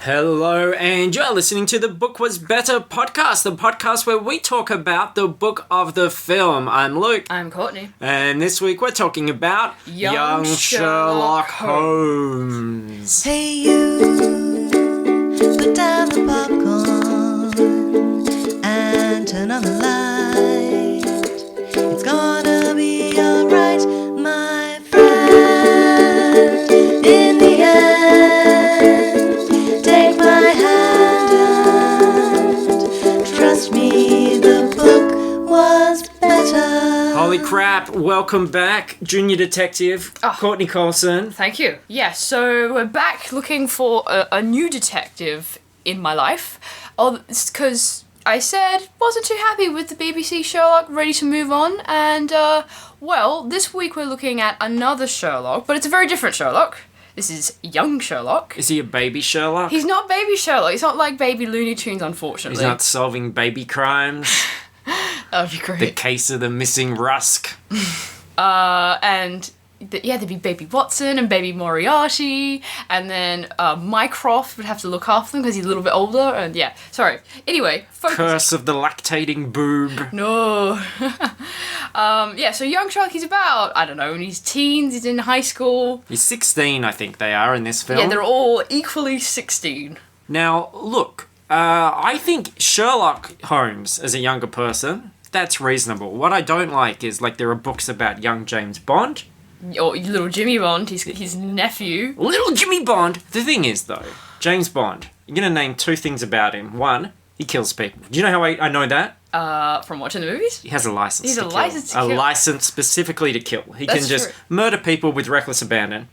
Hello, and you're listening to the Book Was Better podcast, the podcast where we talk about the book of the film. I'm Luke. I'm Courtney. And this week we're talking about Young Sherlock Holmes. Hey you, put down the popcorn and turn on the light. It's gonna be alright, my friend. In the end, take my hand. Trust me, the book was better. Holy crap, welcome back, Junior Detective Courtney Colson. Thank you. Yeah, so we're back looking for a new detective in my life. Because I said wasn't too happy with the BBC Sherlock, ready to move on. And, well, this week we're looking at another Sherlock, but it's a very different Sherlock. This is young Sherlock. Is he a baby Sherlock? He's not baby Sherlock. He's not like baby Looney Tunes, unfortunately. He's not solving baby crimes. That would be great. The case of the missing Rusk. There'd be Baby Watson and Baby Moriarty, and then Mycroft would have to look after them because he's a little bit older, and yeah, sorry. Anyway, focus. Curse of the lactating boob. No. So young Sherlock, he's about, I don't know, in his teens, he's in high school. He's 16, I think they are, in this film. Yeah, they're all equally 16. Now, look, I think Sherlock Holmes as a younger person, that's reasonable. What I don't like is, there are books about young James Bond. Or little Jimmy Bond, his nephew. Little Jimmy Bond! The thing is, though, James Bond, you're going to name two things about him. One, he kills people. Do you know how I know that? From watching the movies? He has a license He's to a kill. license to kill. A license specifically to kill. He That's can just true. murder people with reckless abandon.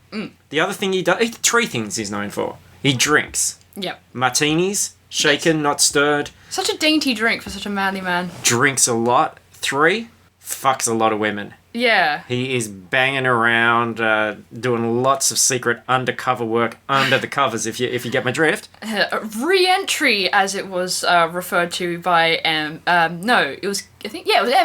The other thing he does... Three things he's known for. He drinks. Yep. Martinis, shaken, not stirred. Such a dainty drink for such a manly man. Drinks a lot. 3, fucks a lot of women. Yeah. He is banging around, doing lots of secret undercover work under the covers, if you get my drift. Re-entry, as it was referred to by it was M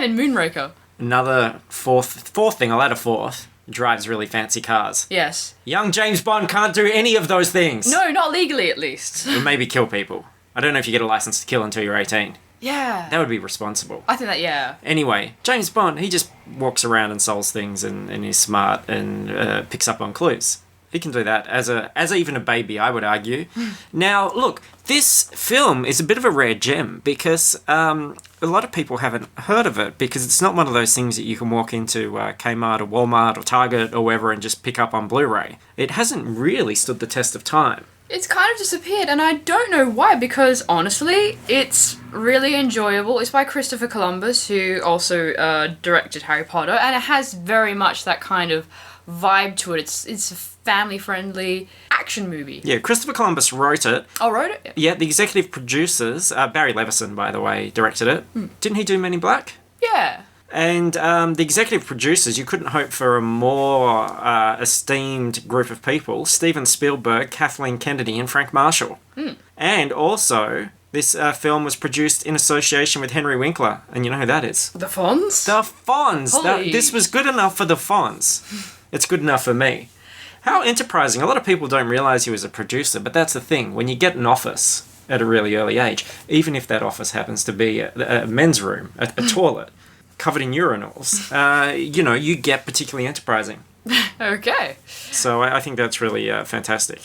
in Moonraker. Another fourth thing, I'll add a fourth, drives really fancy cars. Yes. Young James Bond can't do any of those things. No, not legally at least. Or maybe kill people. I don't know if you get a license to kill until you're 18. Yeah. That would be responsible. I think that, yeah. Anyway, James Bond, he just walks around and solves things and is smart and picks up on clues. He can do that as even a baby, I would argue. Now, look, this film is a bit of a rare gem because a lot of people haven't heard of it because it's not one of those things that you can walk into Kmart or Walmart or Target or wherever and just pick up on Blu-ray. It hasn't really stood the test of time. It's kind of disappeared, and I don't know why, because honestly, it's really enjoyable. It's by Christopher Columbus, who also directed Harry Potter, and it has very much that kind of vibe to it. It's a family-friendly action movie. Yeah, Christopher Columbus wrote it. Oh, wrote it? Yeah, the executive producers, Barry Levinson, by the way, directed it. Didn't he do Men in Black? Yeah. And the executive producers, you couldn't hope for a more esteemed group of people. Steven Spielberg, Kathleen Kennedy, and Frank Marshall. And also, this film was produced in association with Henry Winkler. And you know who that is? The Fonz? The Fonz! Holy. This was good enough for the Fonz. It's good enough for me. How enterprising. A lot of people don't realise he was a producer, but that's the thing. When you get an office at a really early age, even if that office happens to be a men's room, a toilet, covered in urinals, you get particularly enterprising. Okay. So I think that's really fantastic.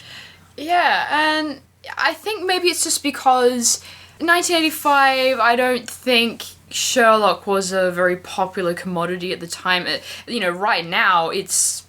Yeah, and I think maybe it's just because 1985, I don't think Sherlock was a very popular commodity at the time. Right now, it's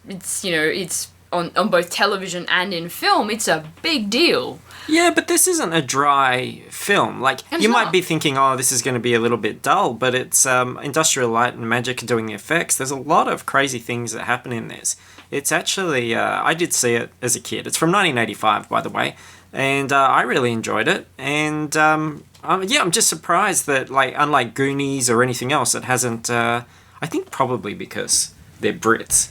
on both television and in film, it's a big deal. Yeah, but this isn't a dry film. You might be thinking, oh, this is going to be a little bit dull, but it's Industrial Light and Magic doing the effects. There's a lot of crazy things that happen in this. It's actually, I did see it as a kid. It's from 1985, by the way, and I really enjoyed it. And, I'm just surprised that, unlike Goonies or anything else, it hasn't, I think probably because they're Brits.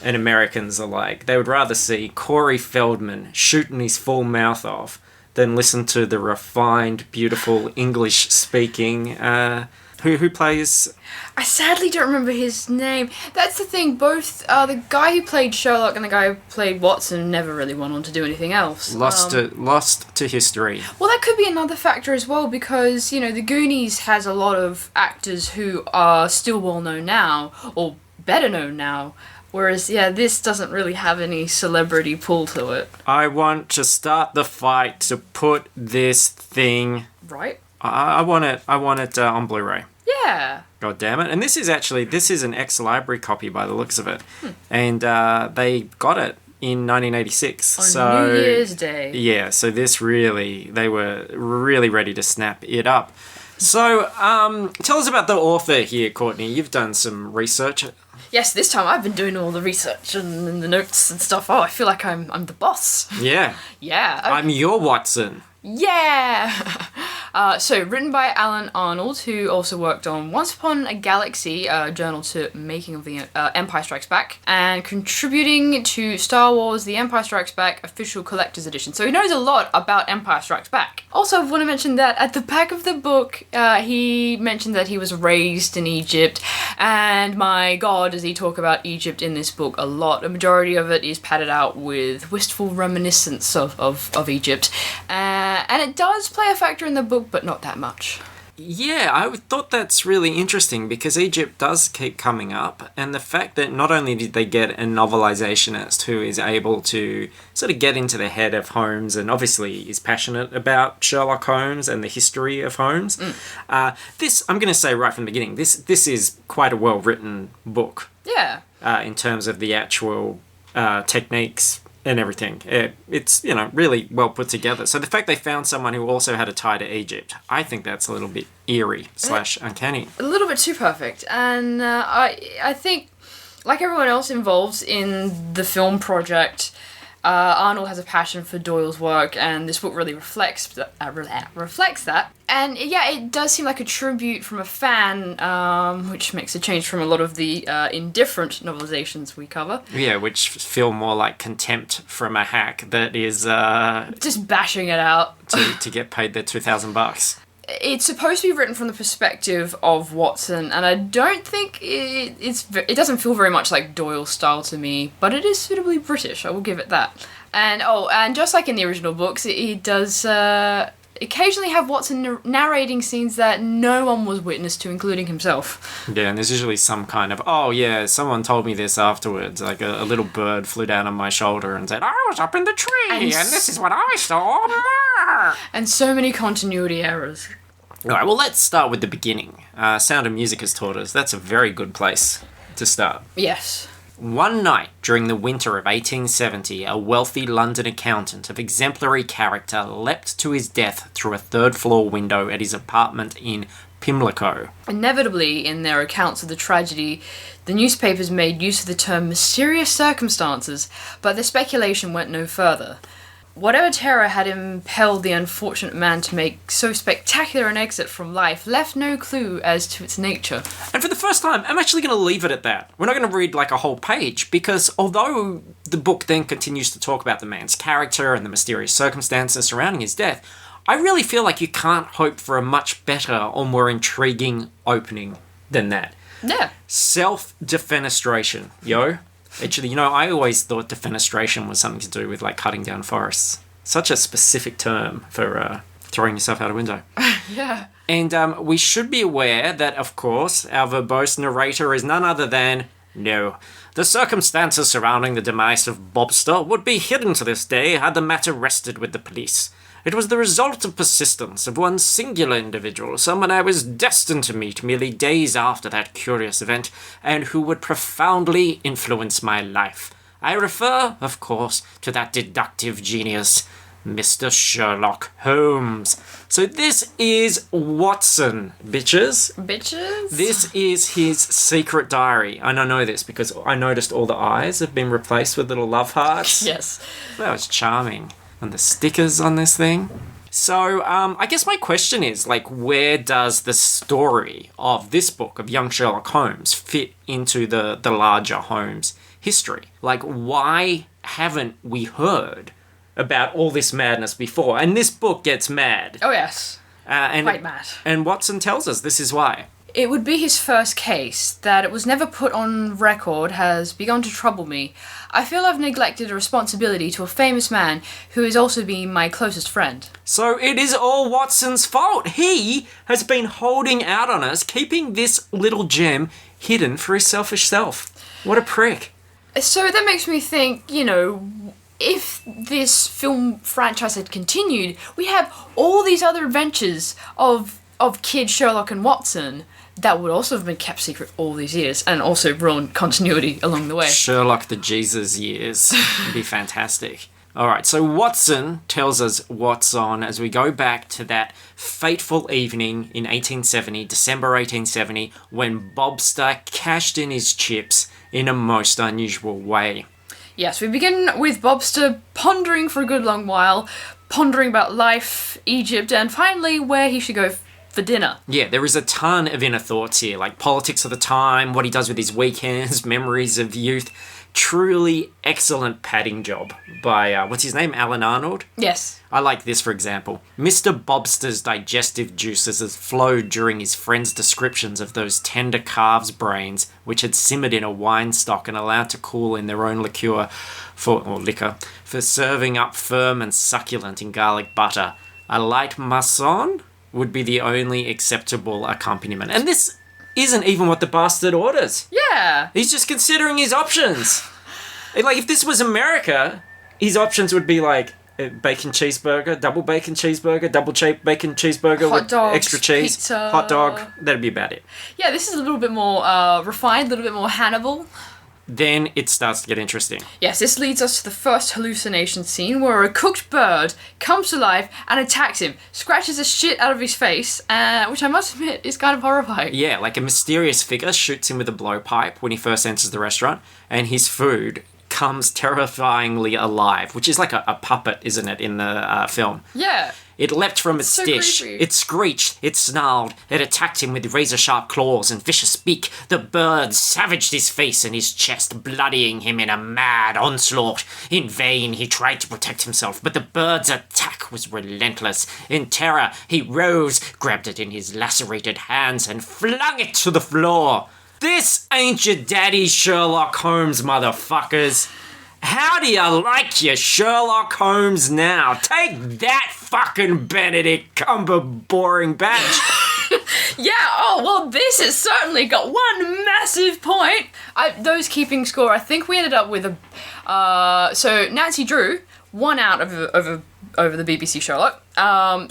And Americans alike. They would rather see Corey Feldman shooting his full mouth off than listen to the refined, beautiful English-speaking Who plays... I sadly don't remember his name. That's the thing, both the guy who played Sherlock and the guy who played Watson never really went on to do anything else. Lost to history. Well, that could be another factor as well, because, you know, The Goonies has a lot of actors who are still well known now, or better known now. Whereas, yeah, this doesn't really have any celebrity pull to it. I want to start the fight to put this thing... Right? I want it on Blu-ray. Yeah. God damn it. And this is an ex-library copy by the looks of it. And they got it in 1986. On New Year's Day. Yeah, so they were really ready to snap it up. So, tell us about the author here, Courtney. You've done some research. Yes, this time I've been doing all the research and the notes and stuff. Oh, I feel like I'm the boss. Yeah. Yeah. I'm your Watson. Yeah! So, written by Alan Arnold, who also worked on Once Upon a Galaxy, a journal to making of the Empire Strikes Back, and contributing to Star Wars The Empire Strikes Back Official Collector's Edition. So he knows a lot about Empire Strikes Back. Also, I want to mention that at the back of the book, he mentioned that he was raised in Egypt, and my god, does he talk about Egypt in this book a lot. A majority of it is padded out with wistful reminiscence of Egypt. And it does play a factor in the book, but not that much. Yeah, I thought that's really interesting because Egypt does keep coming up, and the fact that not only did they get a novelizationist who is able to sort of get into the head of Holmes and obviously is passionate about Sherlock Holmes and the history of Holmes. This, I'm going to say right from the beginning, this is quite a well-written book. Yeah. In terms of the actual techniques and everything. It's, you know, really well put together. So the fact they found someone who also had a tie to Egypt, I think that's a little bit eerie / uncanny. A little bit too perfect. And I think, like everyone else involved in the film project, Arnold has a passion for Doyle's work, and this book really reflects that. And yeah, it does seem like a tribute from a fan, which makes a change from a lot of the indifferent novelizations we cover. Yeah, which feel more like contempt from a hack that is just bashing it out to get paid their $2,000. It's supposed to be written from the perspective of Watson, and I don't think it doesn't feel very much like Doyle's style to me, but it is suitably British, I will give it that. And just like in the original books, he does occasionally have Watson narrating scenes that no one was witness to, including himself. Yeah, and there's usually some kind of, oh yeah, someone told me this afterwards, like a little bird flew down on my shoulder and said, I was up in the tree, and this is what I saw. And so many continuity errors. Alright, well let's start with the beginning. Sound of Music has taught us that's a very good place to start. Yes. One night during the winter of 1870, a wealthy London accountant of exemplary character leapt to his death through a third-floor window at his apartment in Pimlico. Inevitably, in their accounts of the tragedy, the newspapers made use of the term mysterious circumstances, but the speculation went no further. Whatever terror had impelled the unfortunate man to make so spectacular an exit from life left no clue as to its nature. And for the first time, I'm actually going to leave it at that. We're not going to read like a whole page, because although the book then continues to talk about the man's character and the mysterious circumstances surrounding his death, I really feel like you can't hope for a much better or more intriguing opening than that. Yeah. Self-defenestration, yo. Actually, you know, I always thought defenestration was something to do with, like, cutting down forests. Such a specific term for throwing yourself out a window. Yeah. And we should be aware that, of course, our verbose narrator is none other than... No. The circumstances surrounding the demise of Bobster would be hidden to this day had the matter rested with the police. It was the result of persistence of one singular individual, someone I was destined to meet merely days after that curious event, and who would profoundly influence my life. I refer, of course, to that deductive genius, Mr. Sherlock Holmes. So this is Watson, bitches. Bitches? This is his secret diary. And I know this because I noticed all the eyes have been replaced with little love hearts. Yes. That was charming. And the stickers on this thing. So, I guess my question is, like, where does the story of this book, of young Sherlock Holmes, fit into the larger Holmes history? Like, why haven't we heard about all this madness before? And this book gets mad. Oh, yes. And, quite mad. And Watson tells us this is why. It would be his first case. That it was never put on record has begun to trouble me. I feel I've neglected a responsibility to a famous man who has also been my closest friend. So it is all Watson's fault. He has been holding out on us, keeping this little gem hidden for his selfish self. What a prick. So that makes me think, if this film franchise had continued, we have all these other adventures of kid Sherlock and Watson that would also have been kept secret all these years and also ruin continuity along the way. Sherlock the Jesus years. It'd be fantastic. All right, so Watson tells us what's on as we go back to that fateful evening in 1870, December 1870, when Bobster cashed in his chips in a most unusual way. Yes, we begin with Bobster pondering for a good long while, pondering about life, Egypt, and finally where he should go for dinner. Yeah, there is a ton of inner thoughts here, like politics of the time, what he does with his weekends, memories of youth. Truly excellent padding job by, what's his name, Alan Arnold? Yes. I like this, for example. Mr. Bobster's digestive juices has flowed during his friend's descriptions of those tender calves' brains, which had simmered in a wine stock and allowed to cool in their own liquor, for serving up firm and succulent in garlic butter. A light maçon would be the only acceptable accompaniment. And this isn't even what the bastard orders. Yeah. He's just considering his options. Like, if this was America, his options would be like bacon cheeseburger, double bacon cheeseburger, double bacon cheeseburger Hot with dogs, extra cheese, pizza. hot dog. That'd be about it. Yeah, this is a little bit more refined, a little bit more Hannibal. Then it starts to get interesting. Yes, this leads us to the first hallucination scene where a cooked bird comes to life and attacks him, scratches the shit out of his face, which I must admit is kind of horrifying. Yeah, like a mysterious figure shoots him with a blowpipe when he first enters the restaurant, and his food comes terrifyingly alive, which is like a puppet, isn't it, in the film? Yeah. It leapt from its dish. Creepy. It screeched. It snarled. It attacked him with razor-sharp claws and vicious beak. The bird savaged his face and his chest, bloodying him in a mad onslaught. In vain, he tried to protect himself, but the bird's attack was relentless. In terror, he rose, grabbed it in his lacerated hands, and flung it to the floor. This ain't your daddy's Sherlock Holmes, motherfuckers. How do you like your Sherlock Holmes now? Take that, fucking Benedict Cumberbatch. Yeah, oh, well, this has certainly got one massive point. Those keeping score, I think we ended up with so Nancy Drew, 1 out over the BBC Sherlock. 1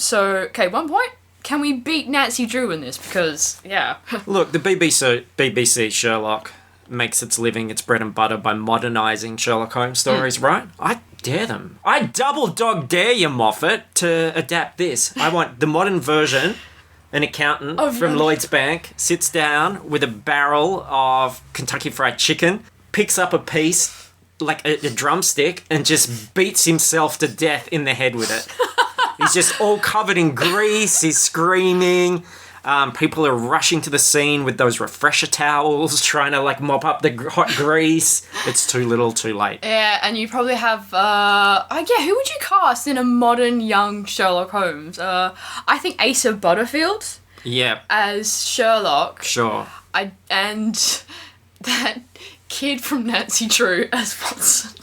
point. Can we beat Nancy Drew in this? Because, yeah. Look, the BBC Sherlock makes its living, its bread and butter by modernising Sherlock Holmes stories, right? I dare them. I double dog dare you, Moffat, to adapt this. I want the modern version. An accountant from Lloyd's Bank sits down with a barrel of Kentucky Fried Chicken, picks up a piece, like a drumstick, and just beats himself to death in the head with it. He's just all covered in grease, he's screaming. People are rushing to the scene with those refresher towels, trying to like mop up the hot grease. It's too little, too late. Yeah, and you probably have, who would you cast in a modern young Sherlock Holmes? I think Asa Butterfield. Yeah. As Sherlock. Sure. And that kid from Nancy Drew as Watson.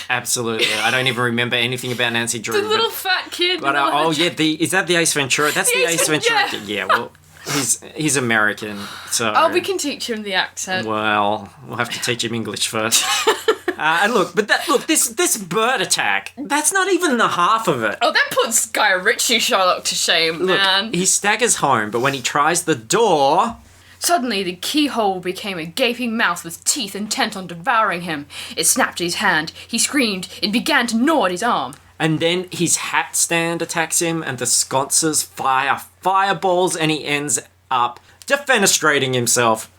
Absolutely. I don't even remember anything about Nancy Drew. The little fat kid. But is that the Ace Ventura? That's the Ace Ventura. Yeah, well, he's American, so. Oh, we can teach him the accent. Well, we'll have to teach him English first. And this bird attack, that's not even the half of it. Oh, that puts Guy Ritchie Sherlock to shame, man. He staggers home, but when he tries the door. Suddenly, the keyhole became a gaping mouth with teeth intent on devouring him. It snapped at his hand. He screamed. It began to gnaw at his arm. And then his hat stand attacks him, and the sconces fire fireballs, and he ends up defenestrating himself.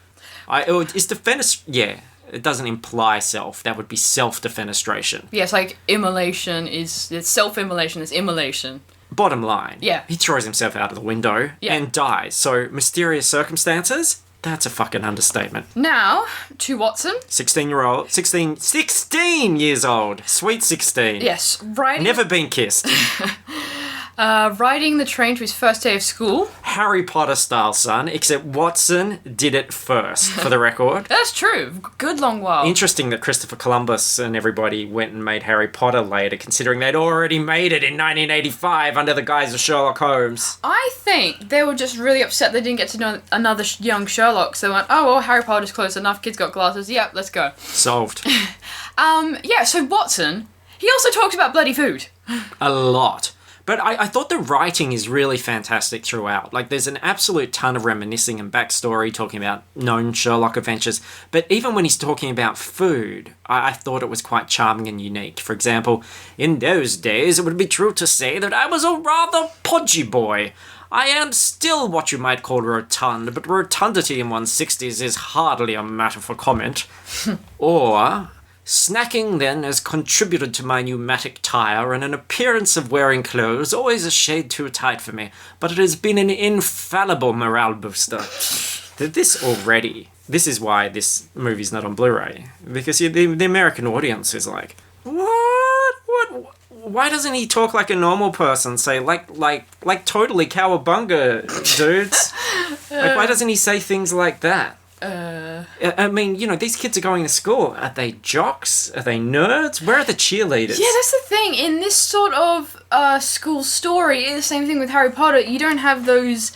Yeah, it doesn't imply self. That would be self-defenestration. Yes, like immolation it's self-immolation is immolation. Bottom line, yeah, he throws himself out of the window and dies. So, mysterious circumstances? That's a fucking understatement. Now, to Watson. 16 years old. Sweet 16. Yes, right. Never been kissed. Riding the train to his first day of school. Harry Potter style, son, except Watson did it first, for the record. That's true. Good long while. Interesting that Christopher Columbus and everybody went and made Harry Potter later, considering they'd already made it in 1985 under the guise of Sherlock Holmes. I think they were just really upset they didn't get to know another young Sherlock, so they went, oh, well, Harry Potter's close enough, kids got glasses, yep, let's go. Solved. So Watson, he also talks about bloody food. A lot. But I thought the writing is really fantastic throughout. Like, there's an absolute ton of reminiscing and backstory talking about known Sherlock adventures. But even when he's talking about food, I thought it was quite charming and unique. For example, in those days, it would be true to say that I was a rather podgy boy. I am still what you might call rotund, but rotundity in one's 60s is hardly a matter for comment. Or... snacking then has contributed to my pneumatic tire and an appearance of wearing clothes always a shade too tight for me, but it has been an infallible morale booster. This is why this movie's not on Blu-ray, because the American audience is like, what? Why doesn't he talk like a normal person? Say like totally cowabunga, dudes. Like, why doesn't he say things like that? I mean, these kids are going to school. Are they jocks? Are they nerds? Where are the cheerleaders? Yeah, that's the thing. In this sort of school story, it's the same thing with Harry Potter. You don't have those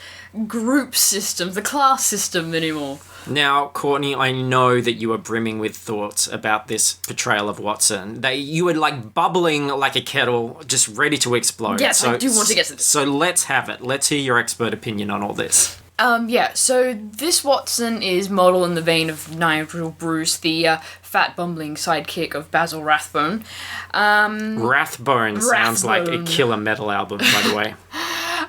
group systems, the class system anymore. Now, Courtney, I know that you are brimming with thoughts about this portrayal of Watson. You were like bubbling like a kettle, just ready to explode. Yes, I do want to get to this. So let's have it. Let's hear your expert opinion on all this. So this Watson is model in the vein of Nigel Bruce, the fat bumbling sidekick of Basil Rathbone. Rathbone sounds like a killer metal album, by the way.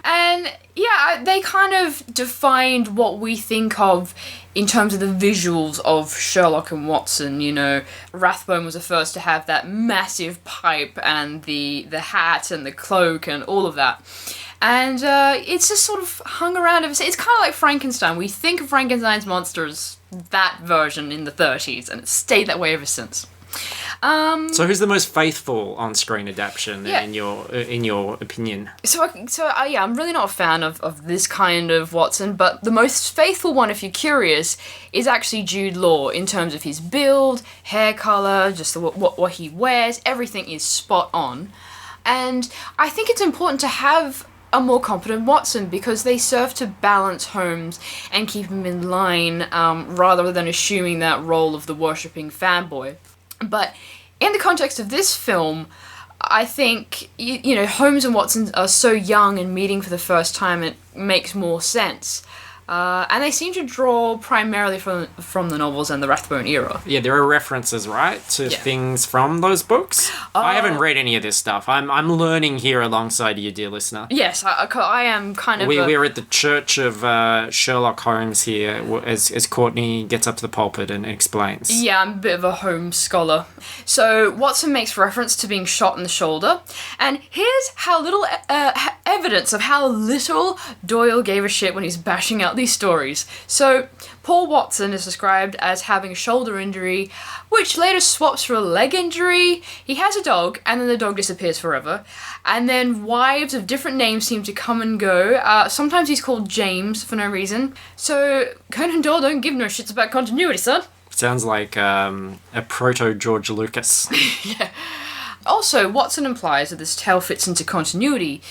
And yeah, they kind of defined what we think of in terms of the visuals of Sherlock and Watson. Rathbone was the first to have that massive pipe and the hat and the cloak and all of that. And it's just sort of hung around ever since. It's kind of like Frankenstein. We think of Frankenstein's monster as that version in the 30s, and it's stayed that way ever since. So who's the most faithful on-screen adaptation in your opinion? I'm really not a fan of this kind of Watson, but the most faithful one, if you're curious, is actually Jude Law in terms of his build, hair color, just what he wears. Everything is spot on, and I think it's important to have a more competent Watson because they serve to balance Holmes and keep him in line rather than assuming that role of the worshipping fanboy. But in the context of this film, I think, Holmes and Watson are so young and meeting for the first time, it makes more sense. And they seem to draw primarily from the novels and the Rathbone era. Yeah, there are references, right, to things from those books? I haven't read any of this stuff. I'm learning here alongside you, dear listener. Yes, I am kind of... We're at the Church of Sherlock Holmes here, as Courtney gets up to the pulpit and explains. Yeah, I'm a bit of a Holmes scholar. So Watson makes reference to being shot in the shoulder, and here's how little evidence of how little Doyle gave a shit when he's bashing out these stories. So, Paul Watson is described as having a shoulder injury, which later swaps for a leg injury. He has a dog, and then the dog disappears forever. And then wives of different names seem to come and go. Sometimes he's called James for no reason. So, Conan Doyle don't give no shits about continuity, son. Sounds like a proto-George Lucas. Yeah. Also, Watson implies that this tale fits into continuity.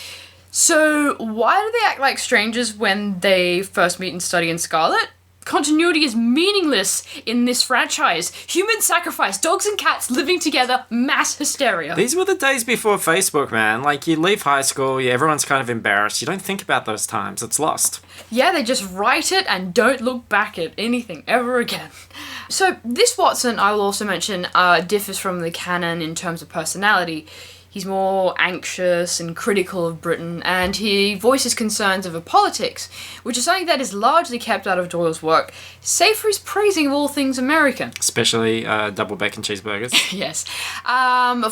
So, why do they act like strangers when they first meet and study in Scarlet? Continuity is meaningless in this franchise. Human sacrifice, dogs and cats living together, mass hysteria. These were the days before Facebook, man. Like, you leave high school, everyone's kind of embarrassed. You don't think about those times. It's lost. Yeah, they just write it and don't look back at anything ever again. So, this Watson, I will also mention, differs from the canon in terms of personality. He's more anxious and critical of Britain, and he voices concerns over politics, which is something that is largely kept out of Doyle's work, save for his praising of all things American. Especially double bacon cheeseburgers. Yes.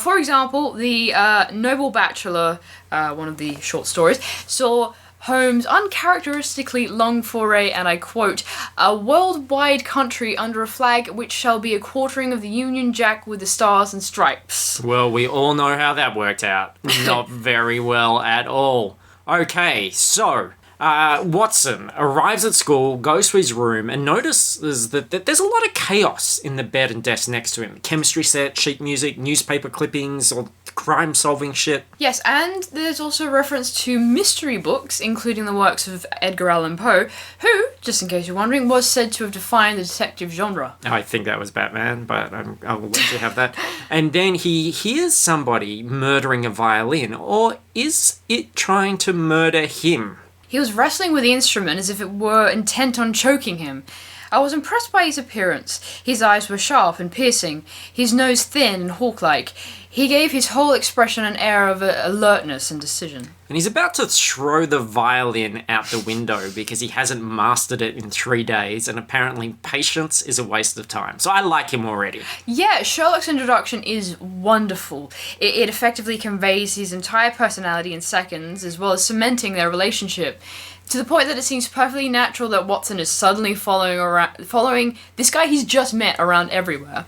For example, the Noble Bachelor, one of the short stories, saw Holmes' uncharacteristically long foray, and I quote, "a worldwide country under a flag which shall be a quartering of the Union Jack with the stars and stripes." Well, we all know how that worked out. Not very well at all. Okay, so Watson arrives at school, goes to his room, and notices that there's a lot of chaos in the bed and desk next to him. Chemistry set, sheet music, newspaper clippings, or crime-solving shit. Yes, and there's also reference to mystery books, including the works of Edgar Allan Poe, who, just in case you're wondering, was said to have defined the detective genre. I think that was Batman, but I will let you have that. And then he hears somebody murdering a violin, or is it trying to murder him? He was wrestling with the instrument as if it were intent on choking him. I was impressed by his appearance. His eyes were sharp and piercing, his nose thin and hawk-like. He gave his whole expression an air of alertness and decision. And he's about to throw the violin out the window because he hasn't mastered it in 3 days, and apparently patience is a waste of time. So I like him already. Yeah, Sherlock's introduction is wonderful. It effectively conveys his entire personality in seconds, as well as cementing their relationship, to the point that it seems perfectly natural that Watson is suddenly following this guy he's just met around everywhere.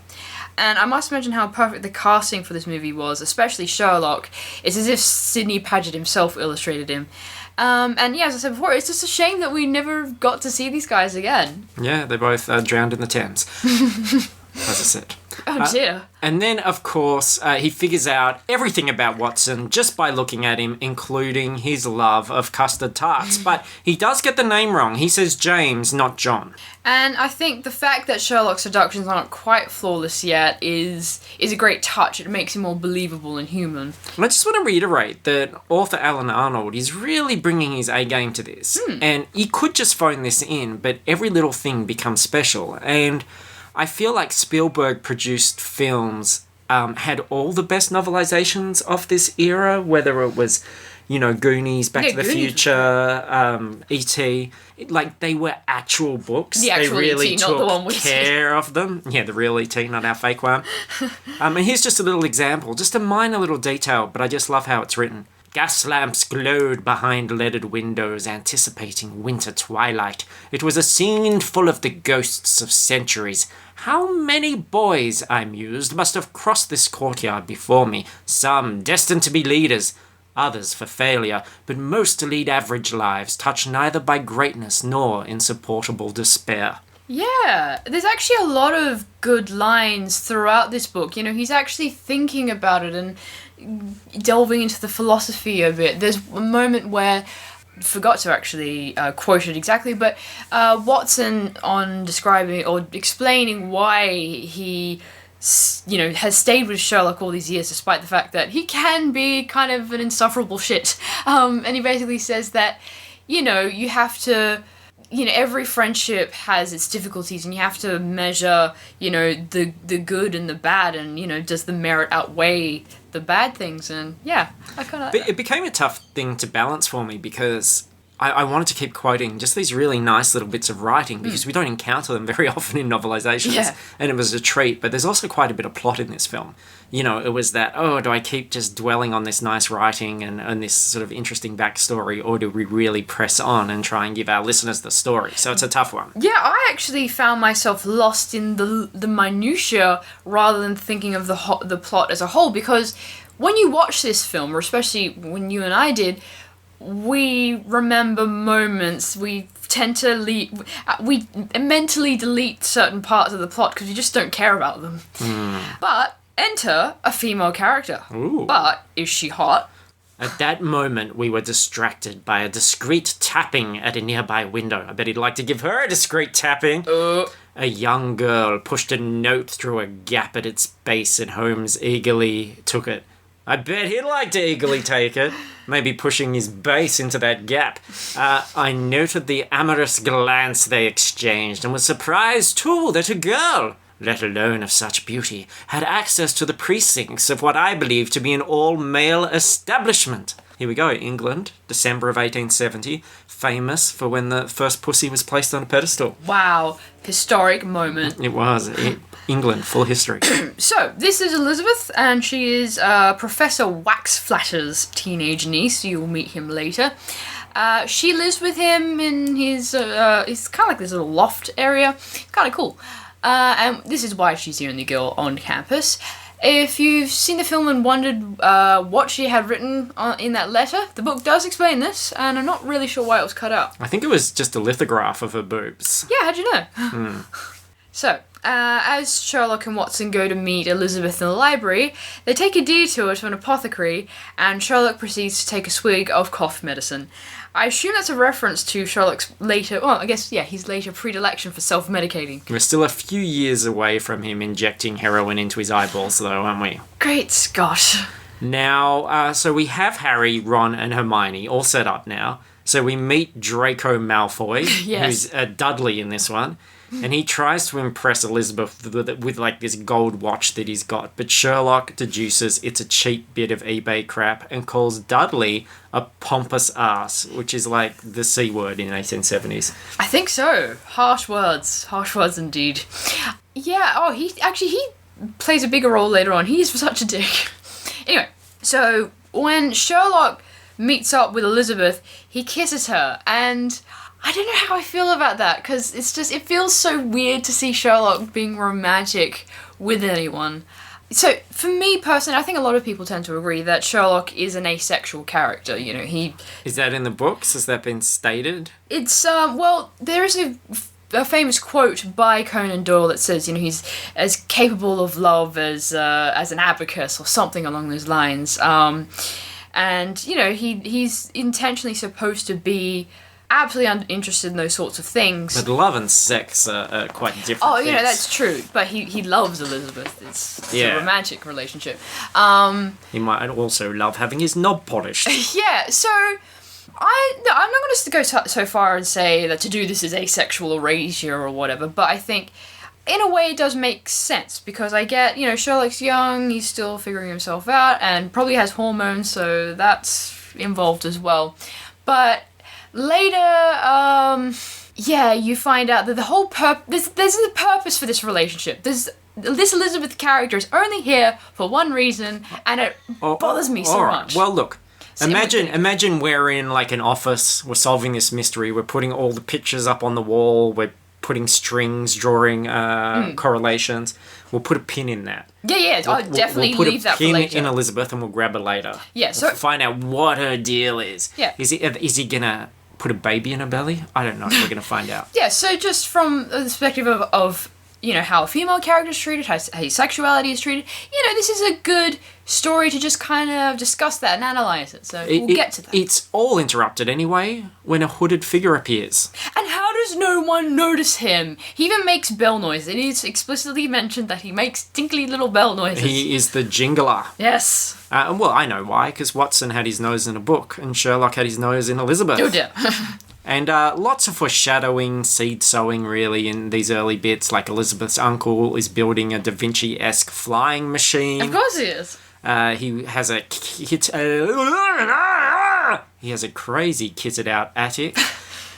And I must mention how perfect the casting for this movie was, especially Sherlock. It's as if Sidney Paget himself illustrated him. And yeah, as I said before, it's just a shame that we never got to see these guys again. Yeah, they both drowned in the Thames, as I said. Oh dear. And then, of course, he figures out everything about Watson just by looking at him, including his love of custard tarts. But he does get the name wrong. He says James, not John. And I think the fact that Sherlock's seductions aren't quite flawless yet is a great touch. It makes him more believable and human. And I just want to reiterate that author Alan Arnold is really bringing his A game to this. And he could just phone this in, but every little thing becomes special. And I feel like Spielberg produced films had all the best novelizations of this era, whether it was, Goonies, Back to the Goonies. Future, E.T. Like, they were actual books. The actual they really E.T., took not the one we care of them. Yeah, the real E.T., not our fake one. And here's just a little example, just a minor little detail, but I just love how it's written. Gas lamps glowed behind leaded windows, anticipating winter twilight. It was a scene full of the ghosts of centuries. How many boys, I mused, must have crossed this courtyard before me, some destined to be leaders, others for failure, but most to lead average lives, touched neither by greatness nor insupportable despair. Yeah, there's actually a lot of good lines throughout this book. He's actually thinking about it and delving into the philosophy of it. There's a moment where, forgot to actually quote it exactly, but Watson, on describing or explaining why he has stayed with Sherlock all these years, despite the fact that he can be kind of an insufferable shit. And he basically says that, you have to... every friendship has its difficulties, and you have to measure, the good and the bad, and, does the merit outweigh the bad things? And yeah, I kind of... It became a tough thing to balance for me because I wanted to keep quoting just these really nice little bits of writing because we don't encounter them very often in novelizations. Yeah. And it was a treat, but there's also quite a bit of plot in this film. It was that, do I keep just dwelling on this nice writing and this sort of interesting backstory, or do we really press on and try and give our listeners the story? So it's a tough one. Yeah, I actually found myself lost in the minutiae rather than thinking of the plot as a whole, because when you watch this film, or especially when you and I did, we remember moments. We tend to we mentally delete certain parts of the plot because we just don't care about them. But enter a female character. Ooh. But is she hot? At that moment, we were distracted by a discreet tapping at a nearby window. I bet he'd like to give her a discreet tapping. A young girl pushed a note through a gap at its base, and Holmes eagerly took it. I bet he'd like to eagerly take it, maybe pushing his base into that gap. I noted the amorous glance they exchanged, and was surprised, too, that a girl, let alone of such beauty, had access to the precincts of what I believe to be an all-male establishment. Here we go, England, December of 1870, famous for when the first pussy was placed on a pedestal. Wow, historic moment. It was. England, full history. So, this is Elizabeth, and she is Professor Waxflatter's teenage niece. You'll meet him later. She lives with him in his, it's kind of like this little loft area. Kind of cool. And this is why she's the only girl on campus. If you've seen the film and wondered what she had written in that letter, the book does explain this, and I'm not really sure why it was cut out. I think it was just a lithograph of her boobs. Yeah, how'd you know? So, as Sherlock and Watson go to meet Elizabeth in the library, they take a detour to an apothecary, and Sherlock proceeds to take a swig of cough medicine. I assume that's a reference to Sherlock's later, well, I guess, yeah, his later predilection for self-medicating. We're still a few years away from him injecting heroin into his eyeballs, though, aren't we? Great Scott. Now, so we have Harry, Ron, and Hermione all set up now. So we meet Draco Malfoy, Yes. who's Dudley in this one. And he tries to impress Elizabeth with like this gold watch that he's got. But Sherlock deduces it's a cheap bit of eBay crap and calls Dudley a pompous ass, which is like the C word in 1870s. I think so. Harsh words indeed. Yeah, he plays a bigger role later on. He's such a dick. Anyway, so when Sherlock meets up with Elizabeth, he kisses her, and I don't know how I feel about that, because it feels so weird to see Sherlock being romantic with anyone. So, for me personally, I think a lot of people tend to agree that Sherlock is an asexual character, you know, he... Is that in the books? Has that been stated? It's, well, there is a famous quote by Conan Doyle that says, you know, he's as capable of love as an abacus or something along those lines. And, you know, he's intentionally supposed to be absolutely uninterested in those sorts of things. But love and sex are quite different Oh, things. you know, that's true. But he loves Elizabeth. It's Yeah. a romantic relationship. He might also love having his knob polished. Yeah, so I'm not going to go so far and say that to do this is asexual erasure or whatever, but I think in a way it does make sense, because I get, you know, Sherlock's young, he's still figuring himself out, and probably has hormones, so that's involved as well. But later, you find out that the whole there's a purpose for this relationship. This Elizabeth character is only here for one reason, and it bothers me so much. Well, look. Imagine we're in like an office, we're solving this mystery, we're putting all the pictures up on the wall, we're putting strings, drawing correlations. We'll put a pin in that. Yeah, I'll definitely leave that for later. We'll put a pin in Elizabeth and we'll grab her later. Yeah, so... We'll find out what her deal is. Yeah. Is he gonna put a baby in her belly? I don't know. We're gonna find out. Yeah, so just from the perspective of you know, how a female character is treated, how sexuality is treated, you know, this is a good story to just kind of discuss that and analyse it, so we'll get to that. It's all interrupted anyway when a hooded figure appears. And how does no one notice him? He even makes bell noises. It is explicitly mentioned that he makes tinkly little bell noises. He is the jingler. Yes. Well, I know why, because Watson had his nose in a book and Sherlock had his nose in Elizabeth. Oh dear. And lots of foreshadowing, seed sowing, really, in these early bits. Like Elizabeth's uncle is building a Da Vinci-esque flying machine. Of course he is. He has a crazy kitted out attic.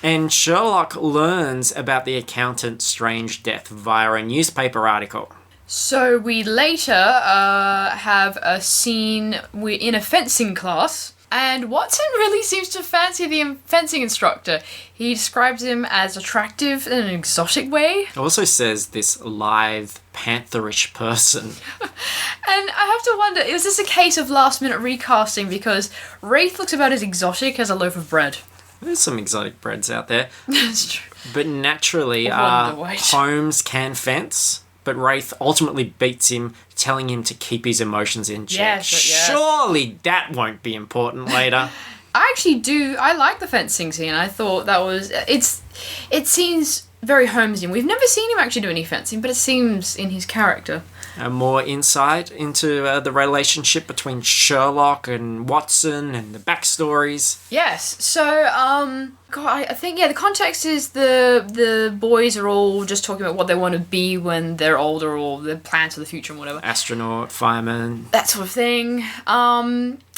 And Sherlock learns about the accountant's strange death via a newspaper article. So we later have a scene in a fencing class. And Watson really seems to fancy the fencing instructor. He describes him as attractive in an exotic way. It also says this lithe, pantherish person. And I have to wonder, is this a case of last-minute recasting? Because Wraith looks about as exotic as a loaf of bread. There's some exotic breads out there. That's true. But naturally, Wonder White. Holmes can fence. But Wraith ultimately beats him, telling him to keep his emotions in check. Yes. Surely that won't be important later. I like the fencing scene. I thought that was... It seems very Holmesian. We've never seen him actually do any fencing, but it seems in his character. More insight into the relationship between Sherlock and Watson and the backstories. Yes. So, I think, the context is the boys are all just talking about what they want to be when they're older, or their plans for the future and whatever. Astronaut, fireman. That sort of thing.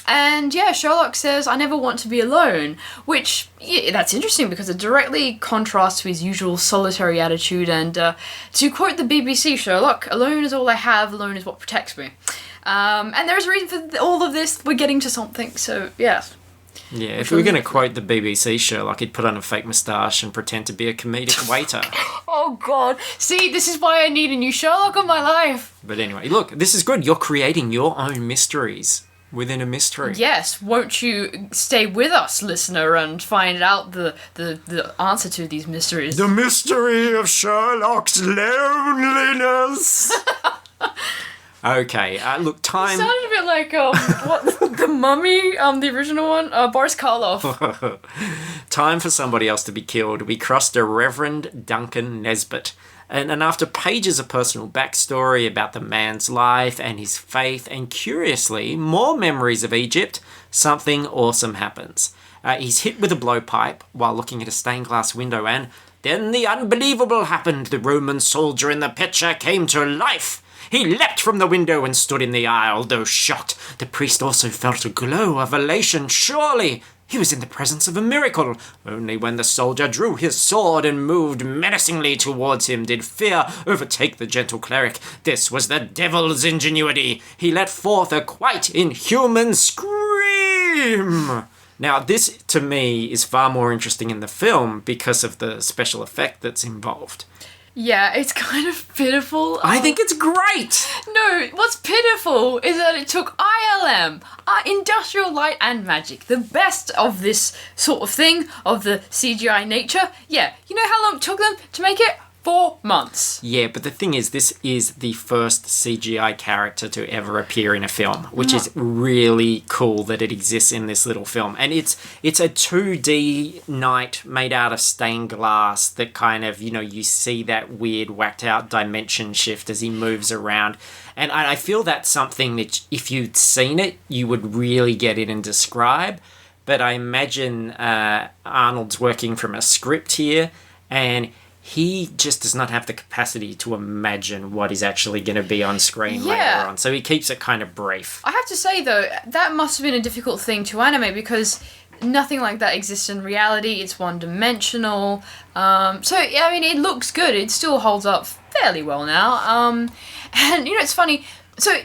And Sherlock says, "I never want to be alone," which, that's interesting because it directly contrasts to his usual solitary attitude, and to quote the BBC, Sherlock, "Alone is all I have, alone is what protects me." And there's a reason for all of this. We're getting to something, so yes. Yeah, if we were going to quote the BBC Sherlock, he'd put on a fake moustache and pretend to be a comedic waiter. Oh, God. See, this is why I need a new Sherlock in my life. But anyway, look, this is good. You're creating your own mysteries within a mystery. Yes, won't you stay with us, listener, and find out the answer to these mysteries? The mystery of Sherlock's loneliness. Okay, look, time... It sounded a bit like, what, the Mummy, the original one? Boris Karloff. Time for somebody else to be killed. We crossed a Reverend Duncan Nesbitt. And after pages of personal backstory about the man's life and his faith, and curiously, more memories of Egypt, something awesome happens. He's hit with a blowpipe while looking at a stained glass window, and then the unbelievable happened. The Roman soldier in the picture came to life. He leapt from the window and stood in the aisle. Though shocked, the priest also felt a glow of elation. Surely he was in the presence of a miracle. Only when the soldier drew his sword and moved menacingly towards him did fear overtake the gentle cleric. This was the devil's ingenuity. He let forth a quite inhuman scream. Now, this, to me, is far more interesting in the film because of the special effect that's involved. Yeah, it's kind of pitiful. I think it's great! No, what's pitiful is that it took ILM, Industrial Light and Magic, the best of this sort of thing, of the CGI nature. Yeah, you know how long it took them to make it? 4 months. Yeah, but the thing is, this is the first CGI character to ever appear in a film, which is really cool that it exists in this little film. And it's a 2D knight made out of stained glass that kind of, you see that weird whacked out dimension shift as he moves around. And I feel that's something that if you'd seen it, you would really get it and describe. But I imagine Arnold's working from a script here, and he just does not have the capacity to imagine what is actually going to be on screen later on. So he keeps it kind of brief. I have to say, though, that must have been a difficult thing to animate because nothing like that exists in reality. It's one-dimensional. It looks good. It still holds up fairly well now. And, it's funny. So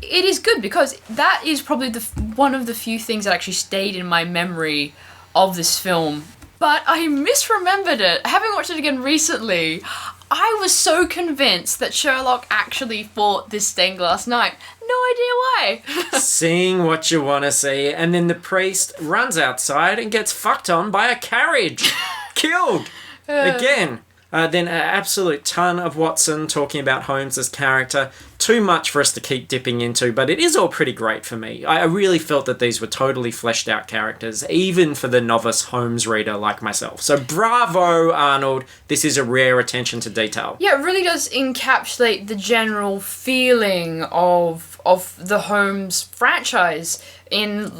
it is good because that is probably one of the few things that actually stayed in my memory of this film. But I misremembered it. Having watched it again recently, I was so convinced that Sherlock actually fought this stained glass knight. No idea why. Seeing what you want to see, and then the priest runs outside and gets fucked on by a carriage. Killed. Again. Then an absolute ton of Watson talking about Holmes' character. Too much for us to keep dipping into, but it is all pretty great for me. I really felt that these were totally fleshed out characters, even for the novice Holmes reader like myself. So bravo, Arnold. This is a rare attention to detail. Yeah, it really does encapsulate the general feeling of the Holmes franchise in,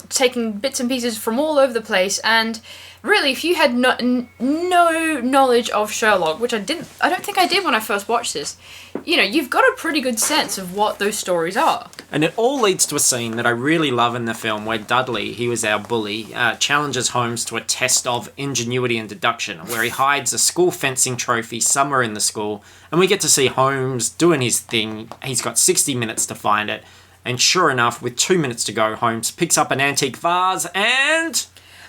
taking bits and pieces from all over the place. And really, if you had no knowledge of Sherlock, which I don't think I did when I first watched this, you've got a pretty good sense of what those stories are. And it all leads to a scene that I really love in the film where Dudley, he was our bully, challenges Holmes to a test of ingenuity and deduction, where he hides a school fencing trophy somewhere in the school, and we get to see Holmes doing his thing. He's got 60 minutes to find it, and sure enough, with 2 minutes to go, Holmes picks up an antique vase and...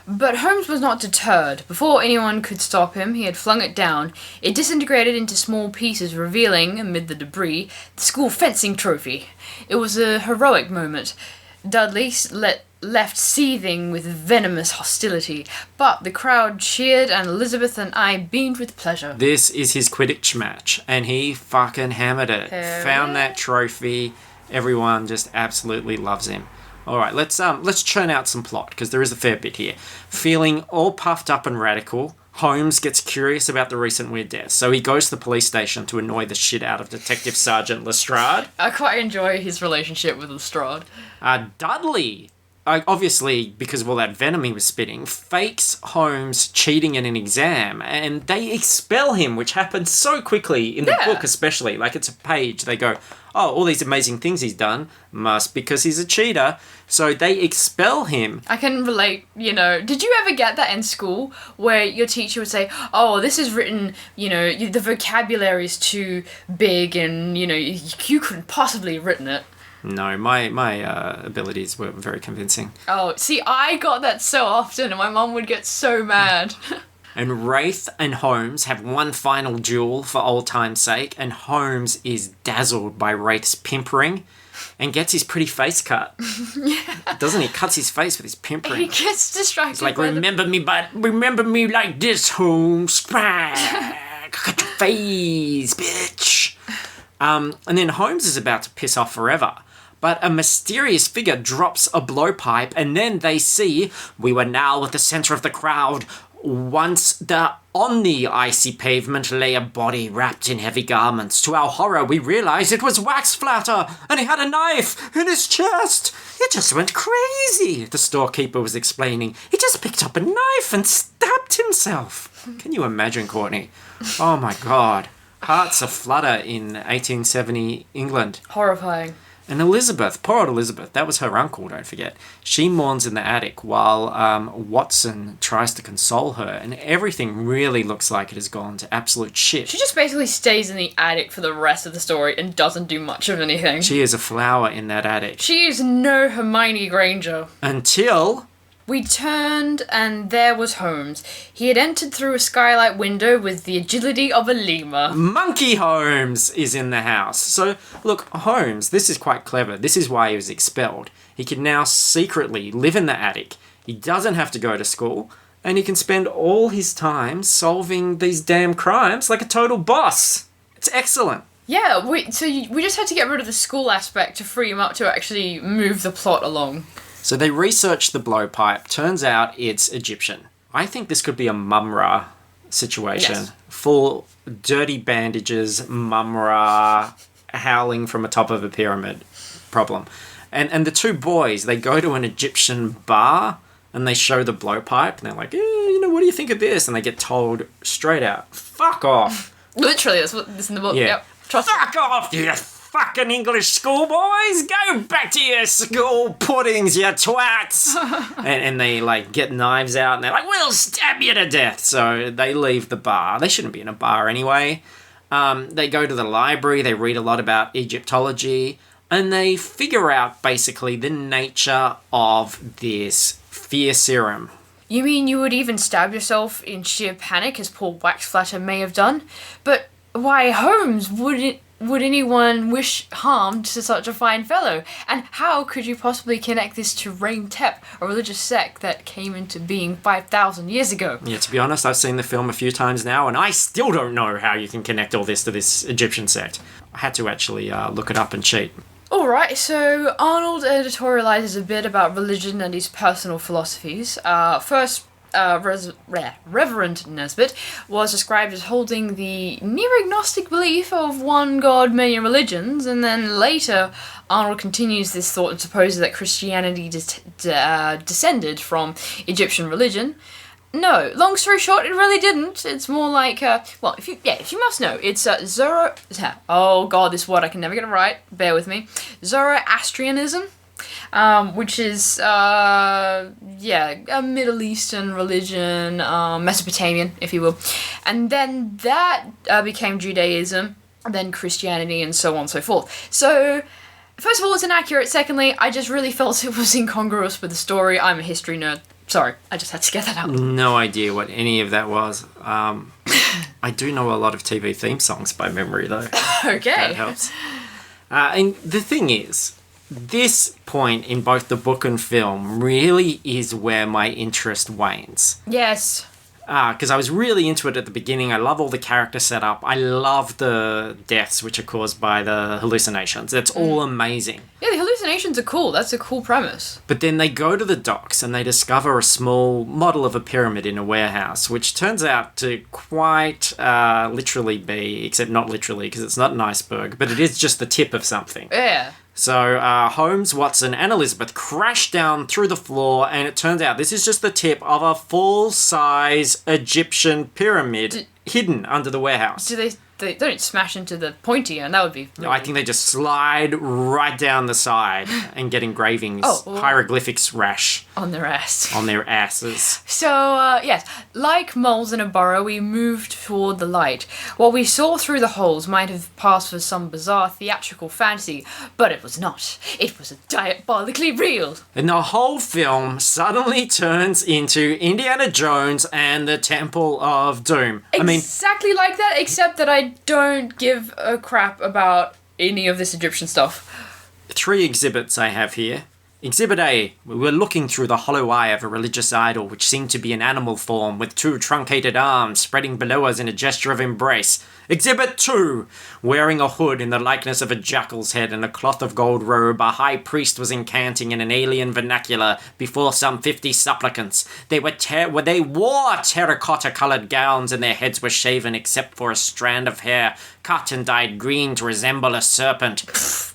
But Holmes was not deterred. Before anyone could stop him, he had flung it down. It disintegrated into small pieces, revealing, amid the debris, the school fencing trophy. It was a heroic moment. Dudley left seething with venomous hostility, but the crowd cheered and Elizabeth and I beamed with pleasure. This is his Quidditch match, and he fucking hammered it. Found that trophy. Everyone just absolutely loves him. All right, let's churn out some plot, because there is a fair bit here. Feeling all puffed up and radical, Holmes gets curious about the recent weird deaths, so he goes to the police station to annoy the shit out of Detective Sergeant Lestrade. I quite enjoy his relationship with Lestrade. Dudley, obviously, because of all that venom he was spitting, fakes Holmes cheating in an exam, and they expel him, which happens so quickly in the book especially. Like, it's a page, they go, oh, all these amazing things he's done must because he's a cheater. So they expel him. I can relate, Did you ever get that in school where your teacher would say, oh, this is written, the vocabulary is too big and, you couldn't possibly have written it? No, my abilities were very convincing. Oh, see, I got that so often, and my mum would get so mad. And Wraith and Holmes have one final duel for old time's sake, and Holmes is dazzled by Wraith's pimpering and gets his pretty face cut. Yeah. Doesn't he? Cuts his face with his pimpering. He gets distracted. It's like, remember me like this, Holmes. Cut your face, bitch. And then Holmes is about to piss off forever. But a mysterious figure drops a blowpipe, and then they see, we were now at the centre of the crowd. Once on the icy pavement lay a body wrapped in heavy garments. To our horror, we realised it was Wax Flatter, and he had a knife in his chest. It just went crazy, the storekeeper was explaining. He just picked up a knife and stabbed himself. Can you imagine, Courtney? Oh my God. Hearts aflutter in 1870 England. Horrifying. And Elizabeth, poor old Elizabeth, that was her uncle, don't forget. She mourns in the attic while Watson tries to console her, and everything really looks like it has gone to absolute shit. She just basically stays in the attic for the rest of the story and doesn't do much of anything. She is a flower in that attic. She is no Hermione Granger. Until... We turned, and there was Holmes. He had entered through a skylight window with the agility of a lemur. Monkey Holmes is in the house. So, look, Holmes, this is quite clever. This is why he was expelled. He can now secretly live in the attic. He doesn't have to go to school, and he can spend all his time solving these damn crimes like a total boss. It's excellent. Yeah, we just had to get rid of the school aspect to free him up to actually move the plot along. So they research the blowpipe. Turns out it's Egyptian. I think this could be a Mumra situation. Yes. Full dirty bandages, Mumra howling from atop of a pyramid problem. And the two boys, they go to an Egyptian bar and they show the blowpipe and they're like, what do you think of this? And they get told straight out, fuck off. Literally, that's what this is in the book. Yeah. Yep. Trust fuck off, you fucking English schoolboys! Go back to your school puddings, you twats! and they, get knives out, and they're like, we'll stab you to death! So they leave the bar. They shouldn't be in a bar anyway. They go to the library, they read a lot about Egyptology, and they figure out, basically, the nature of this fear serum. You mean you would even stab yourself in sheer panic, as poor Wax Flatter may have done? But why, Holmes, would anyone wish harm to such a fine fellow? And how could you possibly connect this to Reign Tep, a religious sect that came into being 5,000 years ago? Yeah, to be honest, I've seen the film a few times now, and I still don't know how you can connect all this to this Egyptian sect. I had to actually look it up and cheat. Alright, so Arnold editorializes a bit about religion and his personal philosophies. First, Reverend Nesbitt was described as holding the near-agnostic belief of one God, many religions, and then later Arnold continues this thought and supposes that Christianity descended from Egyptian religion. No, long story short, it really didn't. It's more like, if you must know, it's oh god, this word, I can never get it right, bear with me. Zoroastrianism. Which is, a Middle Eastern religion, Mesopotamian, if you will. And then that became Judaism, and then Christianity, and so on and so forth. So, first of all, it's inaccurate. Secondly, I just really felt it was incongruous with the story. I'm a history nerd. Sorry, I just had to get that out. No idea what any of that was. I do know a lot of TV theme songs by memory, though. Okay. That helps. And the thing is, this point in both the book and film really is where my interest wanes. Yes. Because I was really into it at the beginning. I love all the character setup. I love the deaths which are caused by the hallucinations. It's all amazing. Yeah, the hallucinations are cool. That's a cool premise. But then they go to the docks and they discover a small model of a pyramid in a warehouse, which turns out to quite literally be, except not literally because it's not an iceberg, but it is just the tip of something. Yeah. So Holmes, Watson, and Elizabeth crash down through the floor, and it turns out this is just the tip of a full-size Egyptian pyramid hidden under the warehouse. Do they they don't smash into the pointy end. That would be really... I think they just slide right down the side and get engravings, hieroglyphics rash. On their ass. On their asses. So, yes, like moles in a burrow, we moved toward the light. What we saw through the holes might have passed for some bizarre theatrical fantasy, but it was not. It was diabolically real. And the whole film suddenly turns into Indiana Jones and the Temple of Doom. Exactly like that, except that I don't give a crap about any of this Egyptian stuff. 3 exhibits I have here. Exhibit A, we were looking through the hollow eye of a religious idol which seemed to be an animal form with 2 truncated arms spreading below us in a gesture of embrace. Exhibit 2, wearing a hood in the likeness of a jackal's head and a cloth of gold robe, a high priest was incanting in an alien vernacular before some 50 supplicants. They wore terracotta-coloured gowns and their heads were shaven except for a strand of hair cut and dyed green to resemble a serpent.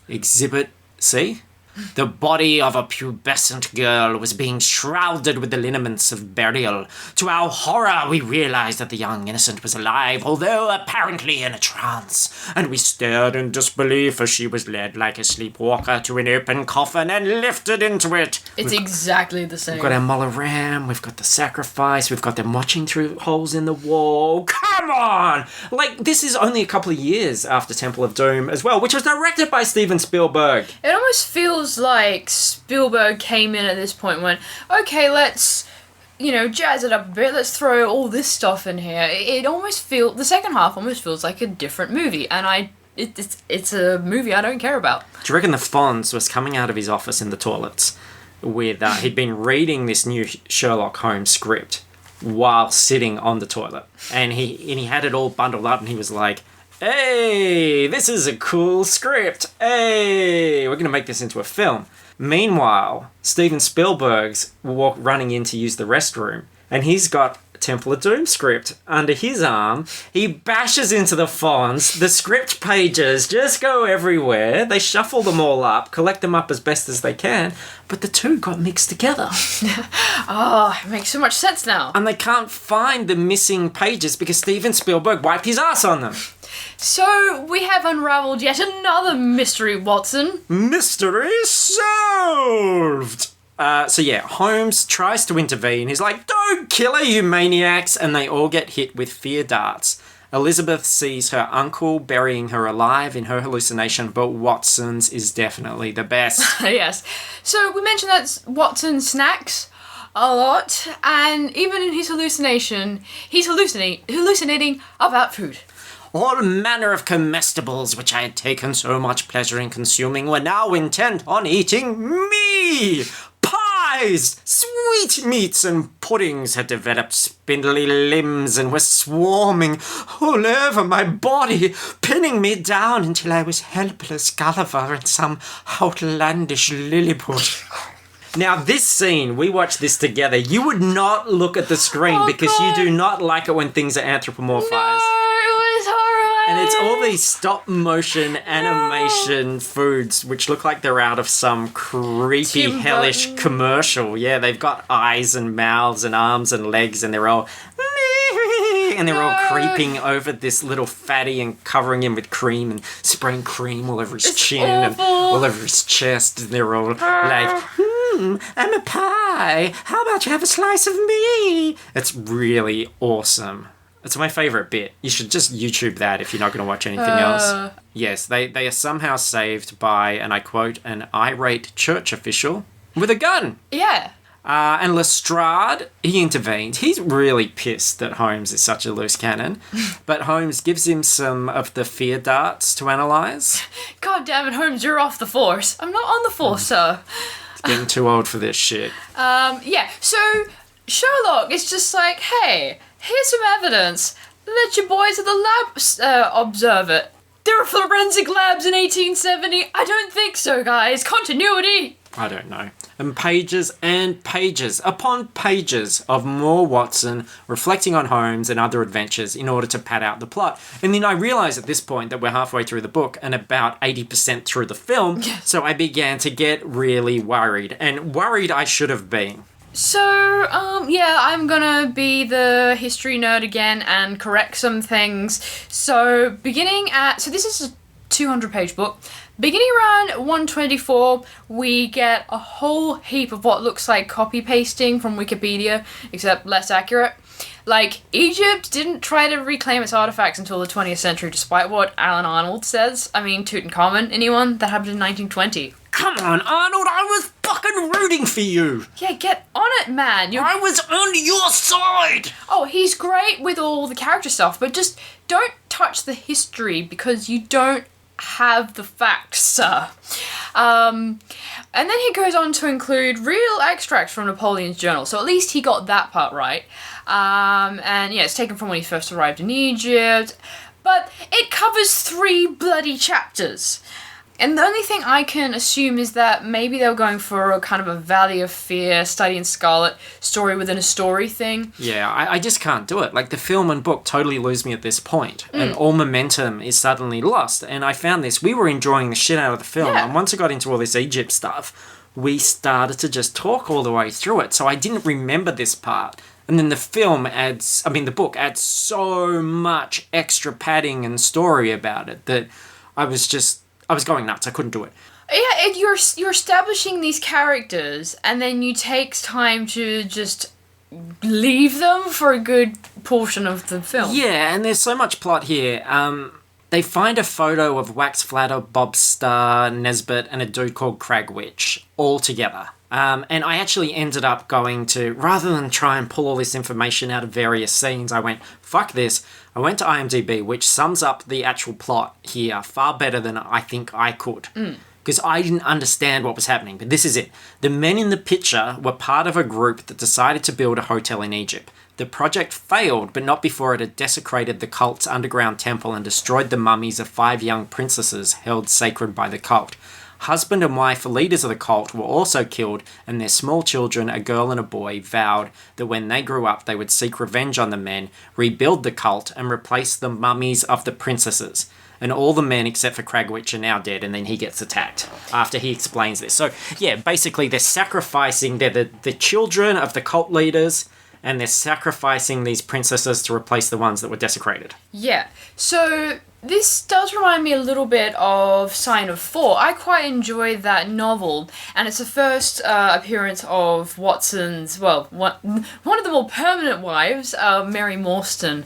Exhibit C? The body of a pubescent girl was being shrouded with the lineaments of burial. To our horror, we realized that the young innocent was alive, although apparently in a trance, and we stared in disbelief as she was led like a sleepwalker to an open coffin and lifted into it. It's exactly the same. We've got our Muller Ram, we've got the sacrifice, we've got them watching through holes in the wall. Come on! Like, this is only a couple of years after Temple of Doom as well, which was directed by Steven Spielberg. It almost feels like Spielberg came in at this point and went, okay, let's, jazz it up a bit, let's throw all this stuff in here. It almost feels, the second half almost feels like a different movie, and it's a movie I don't care about. Do you reckon the Fonz was coming out of his office in the toilets with, he'd been reading this new Sherlock Holmes script while sitting on the toilet, and he had it all bundled up, and he was like, hey, this is a cool script. Hey, we're going to make this into a film. Meanwhile, Steven Spielberg's running in to use the restroom, and he's got Temple of Doom script under his arm. He bashes into the Fonz. The script pages just go everywhere. They shuffle them all up, collect them up as best as they can, but the two got mixed together. Oh, it makes so much sense now. And they can't find the missing pages because Steven Spielberg wiped his ass on them. So, we have unraveled yet another mystery, Watson. Mystery solved! Holmes tries to intervene. He's like, don't kill her, you maniacs! And they all get hit with fear darts. Elizabeth sees her uncle burying her alive in her hallucination, but Watson's is definitely the best. Yes. So, we mentioned that Watson snacks a lot, and even in his hallucination, he's hallucinating about food. All manner of comestibles which I had taken so much pleasure in consuming were now intent on eating me! Pies, sweetmeats and puddings had developed spindly limbs and were swarming all over my body, pinning me down until I was helpless Gulliver in some outlandish Lilliput. Now, this scene, we watched this together. You would not look at the screen because you do not like it when things are anthropomorphized. No, it was horrible. And it's all these stop-motion animation foods which look like they're out of some creepy, Tim hellish Burton. commercial. Yeah, they've got eyes and mouths and arms and legs and they're all... And they're all creeping over this little fatty and covering him with cream and spraying cream all over his chin and all over his chest. And they're all like, I'm a pie. How about you have a slice of me? It's really awesome. It's my favourite bit. You should just YouTube that if you're not going to watch anything else. Yes, they are somehow saved by, and I quote, an irate church official with a gun. Yeah. And Lestrade, he intervened. He's really pissed that Holmes is such a loose cannon. But Holmes gives him some of the fear darts to analyse. God damn it, Holmes, you're off the force. I'm not on the force, sir. Getting too old for this shit. So Sherlock is just like, hey, here's some evidence. Let your boys at the lab observe it. There are forensic labs in 1870. I don't think so, guys. Continuity. I don't know. And pages upon pages of more Watson reflecting on Holmes and other adventures in order to pad out the plot. And then I realised at this point that we're halfway through the book and about 80% through the film, so I began to get really worried. And worried I should have been. So, yeah, I'm gonna be the history nerd again and correct some things. So, so this is a 200-page book. Beginning around 124, we get a whole heap of what looks like copy-pasting from Wikipedia, except less accurate. Like, Egypt didn't try to reclaim its artifacts until the 20th century, despite what Alan Arnold says. I mean, Tutankhamun, anyone? That happened in 1920. Come on, Arnold, I was fucking rooting for you. Yeah, get on it, man. I was on your side. Oh, he's great with all the character stuff, but just don't touch the history because you don't have the facts, sir. And then he goes on to include real extracts from Napoleon's journal, so at least he got that part right. And yeah, it's taken from when he first arrived in Egypt, but it covers 3 bloody chapters. And the only thing I can assume is that maybe they were going for a kind of a Valley of Fear, Study in Scarlet, story within a story thing. Yeah, I just can't do it. Like, the film and book totally lose me at this point, and all momentum is suddenly lost. And I found this, we were enjoying the shit out of the film, and once I got into all this Egypt stuff, we started to just talk all the way through it, so I didn't remember this part. And then the book adds so much extra padding and story about it that I was going nuts. I couldn't do it. Yeah, you're establishing these characters, and then you take time to just leave them for a good portion of the film. Yeah, and there's so much plot here. They find a photo of Wax Flatter, Bob Starr, Nesbitt, and a dude called Cragwitch all together. And I actually ended up going to, rather than try and pull all this information out of various scenes, I went, fuck this. I went to IMDb, which sums up the actual plot here far better than I think I could. Because I didn't understand what was happening. But this is it. The men in the picture were part of a group that decided to build a hotel in Egypt. The project failed, but not before it had desecrated the cult's underground temple and destroyed the mummies of 5 young princesses held sacred by the cult. Husband and wife, leaders of the cult, were also killed, and their small children, a girl and a boy, vowed that when they grew up they would seek revenge on the men, rebuild the cult, and replace the mummies of the princesses. And all the men except for Cragwitch are now dead, and then he gets attacked after he explains this. So, yeah, basically they're sacrificing, they're the children of the cult leaders, and they're sacrificing these princesses to replace the ones that were desecrated. Yeah, so this does remind me a little bit of Sign of 4. I quite enjoyed that novel, and it's the first appearance of Watson's, well, one of the more permanent wives, Mary Morstan.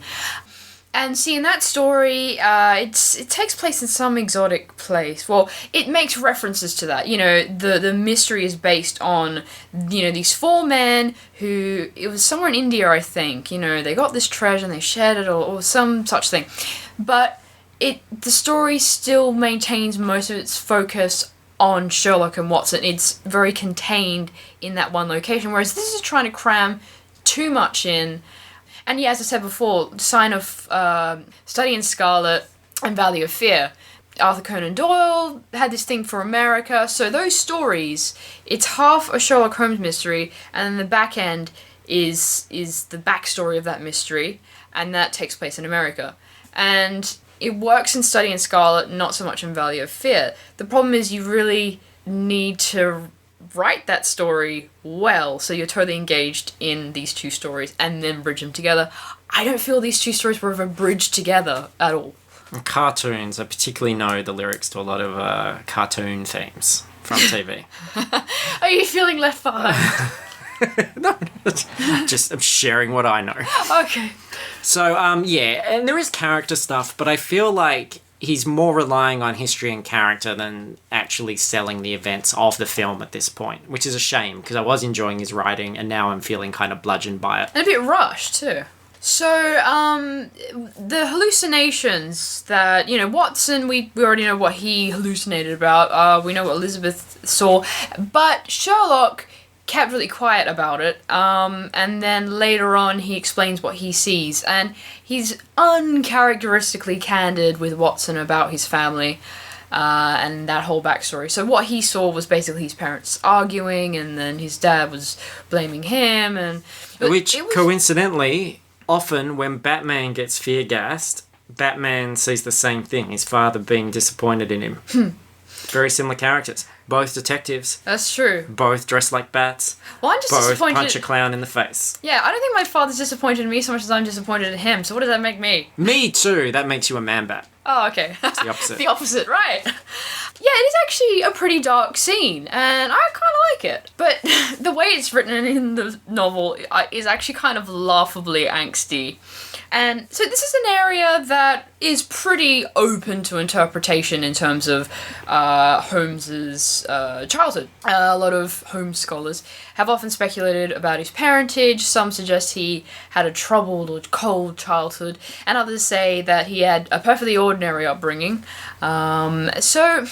And seeing that story, it takes place in some exotic place. Well, it makes references to that. You know, the mystery is based on, you know, these 4 men who, it was somewhere in India, I think. You know, they got this treasure and they shared it or some such thing. But the story still maintains most of its focus on Sherlock and Watson. It's very contained in that one location, whereas this is trying to cram too much in. And yeah, as I said before, Sign of Study in Scarlet and Valley of Fear. Arthur Conan Doyle had this thing for America, so those stories, it's half a Sherlock Holmes mystery, and then the back end is the backstory of that mystery, and that takes place in America. And it works in Study in Scarlet, not so much in Valley of Fear. The problem is you really need to write that story well, so you're totally engaged in these 2 stories and then bridge them together. I don't feel these 2 stories were ever bridged together at all. Cartoons, I particularly know the lyrics to a lot of cartoon themes from TV. Are you feeling left behind? No, just I'm sharing what I know. Okay. So, yeah, and there is character stuff, but I feel like he's more relying on history and character than actually selling the events of the film at this point, which is a shame, because I was enjoying his writing, and now I'm feeling kind of bludgeoned by it. And a bit rushed, too. So, the hallucinations that, you know, Watson, we already know what he hallucinated about. We know what Elizabeth saw. But Sherlock kept really quiet about it, and then later on he explains what he sees, and he's uncharacteristically candid with Watson about his family, and that whole backstory. So what he saw was basically his parents arguing, and then his dad was blaming him, and coincidentally, often when Batman gets fear-gassed, Batman sees the same thing, his father being disappointed in him. Very similar characters. Both detectives. That's true. Both dressed like bats. Well, I'm just Both disappointed. punch a clown in the face. Yeah, I don't think my father's disappointed in me so much as I'm disappointed in him. So what does that make me? Me too. That makes you a man bat. Oh, okay. It's the opposite. The opposite, right. Yeah, it is actually a pretty dark scene, and I kind of like it. But the way it's written in the novel is actually kind of laughably angsty. And so this is an area that is pretty open to interpretation in terms of Holmes's childhood. A lot of Holmes scholars have often speculated about his parentage. Some suggest he had a troubled or cold childhood, and others say that he had a perfectly ordinary upbringing. So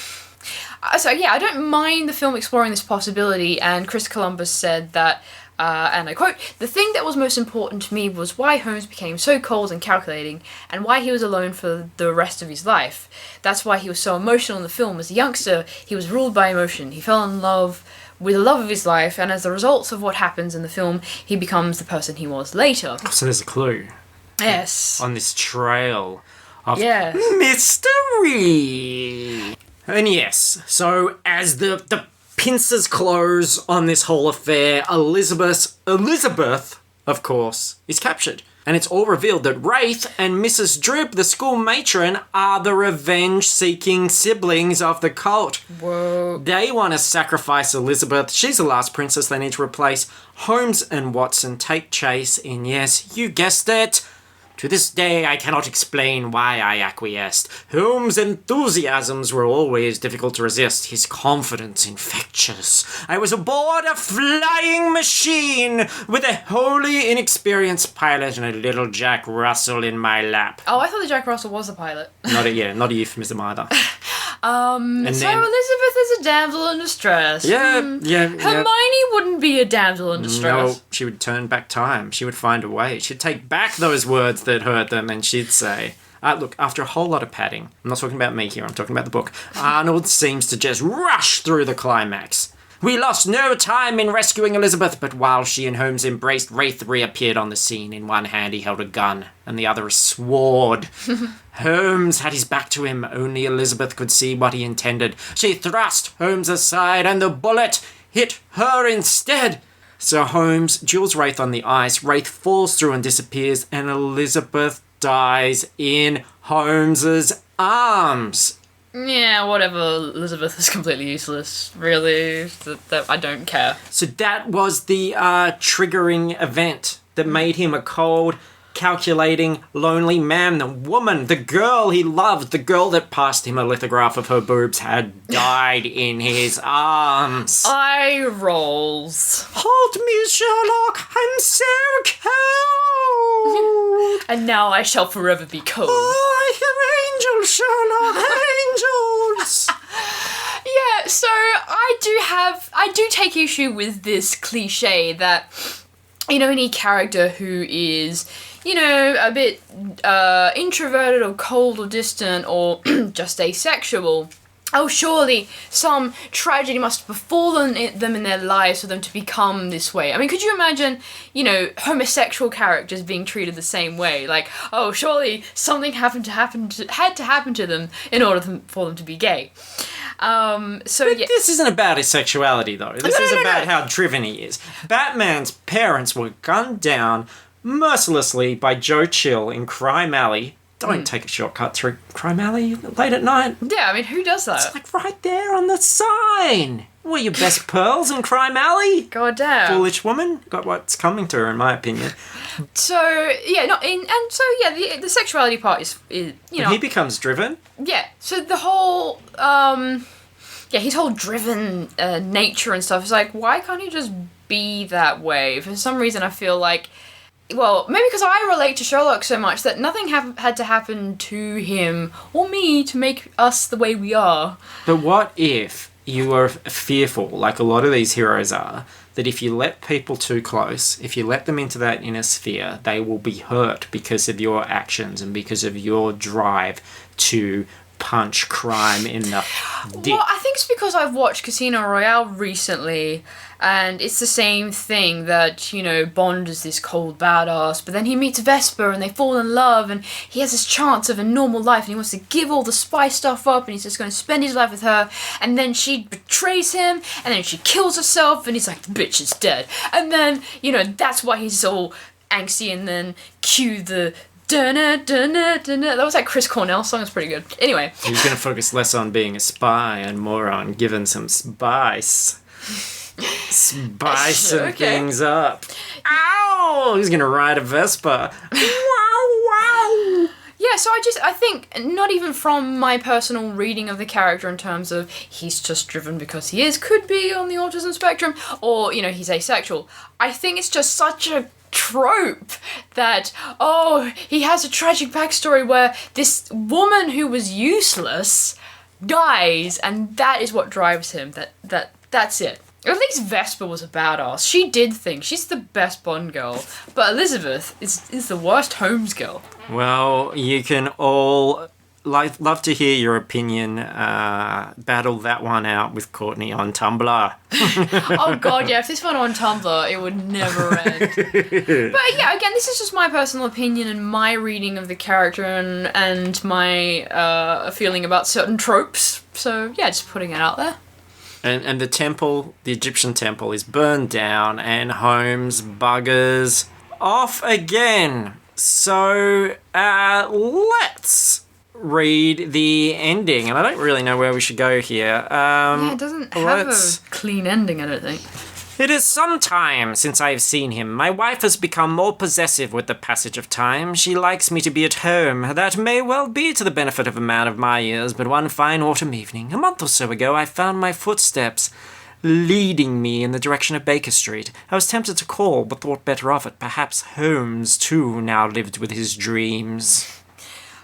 yeah, I don't mind the film exploring this possibility, and Chris Columbus said that, and I quote, "The thing that was most important to me was why Holmes became so cold and calculating, and why he was alone for the rest of his life. That's why he was so emotional in the film. As a youngster, he was ruled by emotion. He fell in love with the love of his life, and as a result of what happens in the film, he becomes the person he was later." So there's a clue. Yes. On this trail of Yes. mystery. And yes, so as the pincers close on this whole affair, Elizabeth, of course, is captured. And it's all revealed that Wraith and Mrs. Droop, the school matron, are the revenge-seeking siblings of the cult. Whoa. They want to sacrifice Elizabeth. She's the last princess they need to replace. Holmes and Watson take chase in, yes, you guessed it, to this day, I cannot explain why I acquiesced. Holmes' enthusiasms were always difficult to resist, his confidence infectious. I was aboard a flying machine with a wholly inexperienced pilot and a little Jack Russell in my lap. Oh, I thought that Jack Russell was the pilot. Not a euphemism either. And so then- Elizabeth is a damsel in distress. Yeah. Hermione wouldn't be a damsel in distress. No, she would turn back time. She would find a way. She'd take back those words that hurt them, and she'd say, look, after a whole lot of padding, I'm not talking about me here, I'm talking about the book, Arnold seems to just rush through the climax. We lost no time in rescuing Elizabeth, but while she and Holmes embraced, Wraith reappeared on the scene. In one hand he held a gun, and the other a sword. Holmes had his back to him. Only Elizabeth could see what he intended. She thrust Holmes aside, and the bullet hit her instead. So Holmes duels Wraith on the ice. Wraith falls through and disappears, and Elizabeth dies in Holmes's arms. Yeah, whatever. Elizabeth is completely useless. Really, that I don't care. So that was the triggering event that made him a cold, calculating, lonely man. The woman, the girl he loved, the girl that passed him a lithograph of her boobs had died in his arms. Eye rolls. Hold me, Sherlock, I'm so cold. And now I shall forever be cold. Oh, angels, Sherlock, angels. Yeah, so I do take issue with this cliche that, you know, any character who is, you know, a bit introverted or cold or distant or just asexual, oh, surely some tragedy must have befallen them in their lives for them to become this way. I mean, could you imagine, you know, homosexual characters being treated the same way? Like, oh, surely something had to happen to them in order for them to be gay. Yeah. This isn't about his sexuality, though. This is about how driven he is. Batman's parents were gunned down mercilessly by Joe Chill in Crime Alley. Don't take a shortcut through Crime Alley late at night. Yeah, I mean, who does that? It's like right there on the sign. Were your best pearls in Crime Alley? God damn. Foolish woman. Got what's coming to her, in my opinion. So, yeah, the sexuality part is you know... He becomes driven. Yeah, so the whole, his whole driven nature and stuff is like, why can't he just be that way? For some reason I feel like, well, maybe because I relate to Sherlock so much that nothing had to happen to him or me to make us the way we are. But what if you are fearful, like a lot of these heroes are, that if you let people too close, if you let them into that inner sphere, they will be hurt because of your actions and because of your drive to punch crime in the dick. Well, I think it's because I've watched Casino Royale recently, and it's the same thing that, you know, Bond is this cold badass, but then he meets Vesper and they fall in love, and he has this chance of a normal life, and he wants to give all the spy stuff up, and he's just going to spend his life with her, and then she betrays him, and then she kills herself, and he's like, the bitch is dead. And then, you know, that's why he's all angsty, and then cue the dunna, dunna, dunna. That was that Chris Cornell song. It's pretty good. Anyway. He's going to focus less on being a spy and more on giving some spice. Spicing things up. Ow! He's going to ride a Vespa. Wow! Yeah, so I think, not even from my personal reading of the character in terms of he's just driven because he is, could be on the autism spectrum, or, you know, he's asexual. I think it's just such a trope that, oh, he has a tragic backstory where this woman who was useless dies, and that is what drives him. That's it. At least Vesper was a badass. She did things. She's the best Bond girl. But Elizabeth is the worst Holmes girl. Well, you can all love to hear your opinion. Battle that one out with Courtney on Tumblr. Oh god, yeah, if this went on Tumblr, it would never end. But yeah, again, this is just my personal opinion and my reading of the character and my feeling about certain tropes. So yeah, just putting it out there. And the temple, the Egyptian temple, is burned down, and Holmes buggers off again. So let's read the ending, and I don't really know where we should go here. Yeah, it doesn't have a clean ending, I don't think. It is some time since I have seen him. My wife has become more possessive with the passage of time. She likes me to be at home. That may well be to the benefit of a man of my years, but one fine autumn evening, a month or so ago, I found my footsteps leading me in the direction of Baker Street. I was tempted to call, but thought better of it. Perhaps Holmes, too, now lived with his dreams.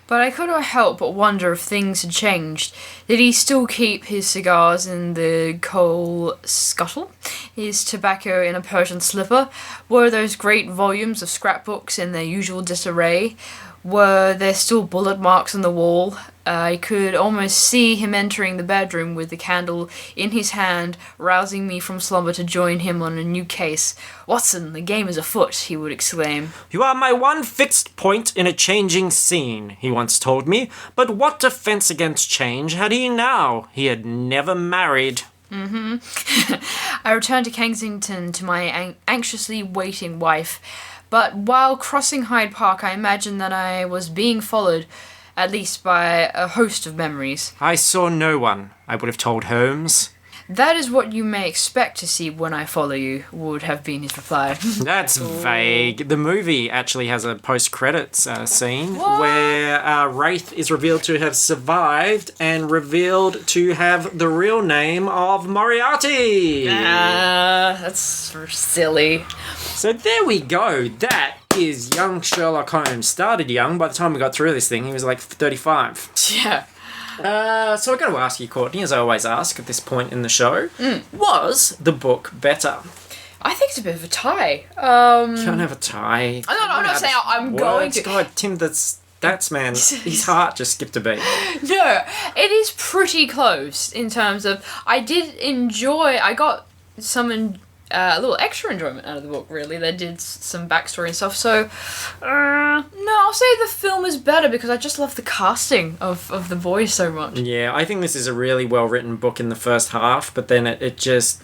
But I could not help but wonder if things had changed. Did he still keep his cigars in the coal scuttle? His tobacco in a Persian slipper? Were those great volumes of scrapbooks in their usual disarray? Were there still bullet marks on the wall? I could almost see him entering the bedroom with the candle in his hand, rousing me from slumber to join him on a new case. "Watson, the game is afoot," he would exclaim. "You are my one fixed point in a changing scene," he once told me. But what defense against change had he now? He had never married. I returned to Kensington to my anxiously waiting wife. But while crossing Hyde Park, I imagined that I was being followed, at least by a host of memories. "I saw no one," I would have told Holmes. "That is what you may expect to see when I follow you," would have been his reply. That's vague. The movie actually has a post-credits scene What? where Wraith is revealed to have survived and revealed to have the real name of Moriarty. That's silly. So there we go. That is young Sherlock Holmes. Started young. By the time we got through this thing, he was like 35. Yeah. So I've got to ask you, Courtney, as I always ask at this point in the show, was the book better? I think it's a bit of a tie. You can't have a tie. I'm not saying I'm going to. God, Tim, that's man. His heart just skipped a beat. No, it is pretty close in terms of I did enjoy. I got a little extra enjoyment out of the book, really. They did some backstory and stuff, so no, I'll say the film is better because I just love the casting of the boys so much. Yeah, I think this is a really well-written book in the first half, but then it just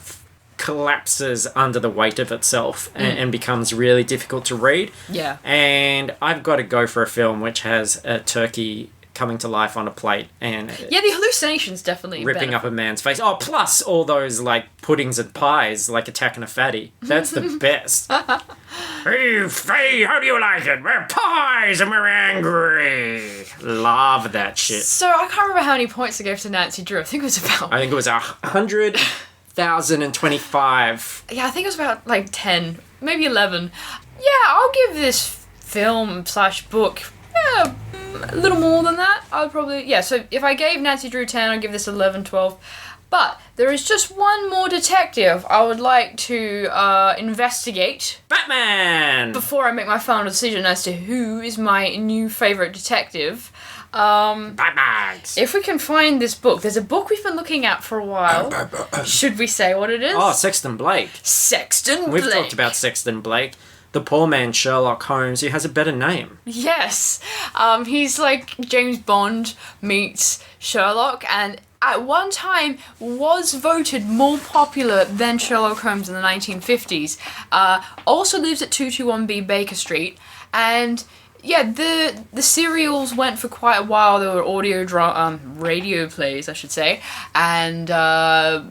collapses under the weight of itself and becomes really difficult to read. Yeah. And I've got to go for a film which has a turkey coming to life on a plate and yeah, the hallucinations definitely ripping up a man's face. Oh, plus all those like puddings and pies, like attacking a fatty. That's the best. Hey, Faye, how do you like it? We're pies and we're angry. Love that shit. So I can't remember how many points I gave to Nancy Drew. I think it was about. I think it was 100,025. Yeah, I think it was about like 10, maybe 11. Yeah, I'll give this film/book. Yeah, a little more than that. I would probably... Yeah, so if I gave Nancy Drew 10, I'd give this 11, 12. But there is just one more detective I would like to investigate Batman! before I make my final decision as to who is my new favourite detective. Batman! If we can find this book, there's a book we've been looking at for a while. Should we say what it is? Oh, Sexton Blake. Sexton We've Blake. talked about Sexton Blake. The poor man Sherlock Holmes, who has a better name. Yes. He's like James Bond meets Sherlock, and at one time was voted more popular than Sherlock Holmes in the 1950s. Also lives at 221B Baker Street, and yeah, the serials went for quite a while. There were radio plays, I should say, and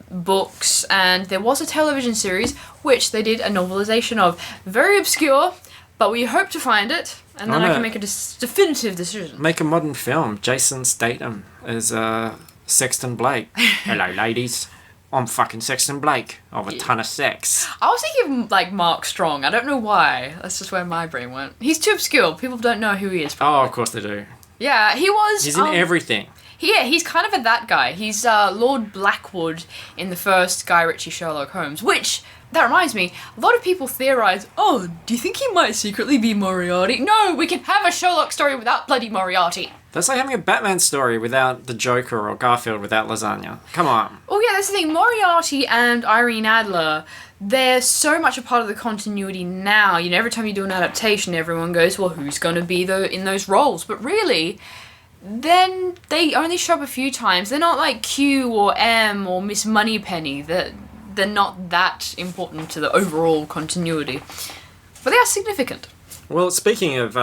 books, and there was a television series which they did a novelization of. Very obscure, but we hope to find it, and then I can make a definitive decision. Make a modern film. Jason Statham as Sexton Blake. Hello, ladies. I'm fucking Sexton Blake. I have a ton of sex. I was thinking of, like, Mark Strong. I don't know why. That's just where my brain went. He's too obscure. People don't know who he is. Oh, of course they do. Yeah, he was... He's in everything. Yeah, he's kind of that guy. He's Lord Blackwood in the first Guy Ritchie Sherlock Holmes, which... That reminds me, a lot of people theorise, oh, do you think he might secretly be Moriarty? No, we can have a Sherlock story without bloody Moriarty. That's like having a Batman story without the Joker or Garfield without lasagna. Come on. Oh yeah, that's the thing. Moriarty and Irene Adler, they're so much a part of the continuity now. You know, every time you do an adaptation, everyone goes, well, who's going to be in those roles? But really, then they only show up a few times. They're not like Q or M or Miss Moneypenny. They're not that important to the overall continuity. But they are significant. Well, speaking of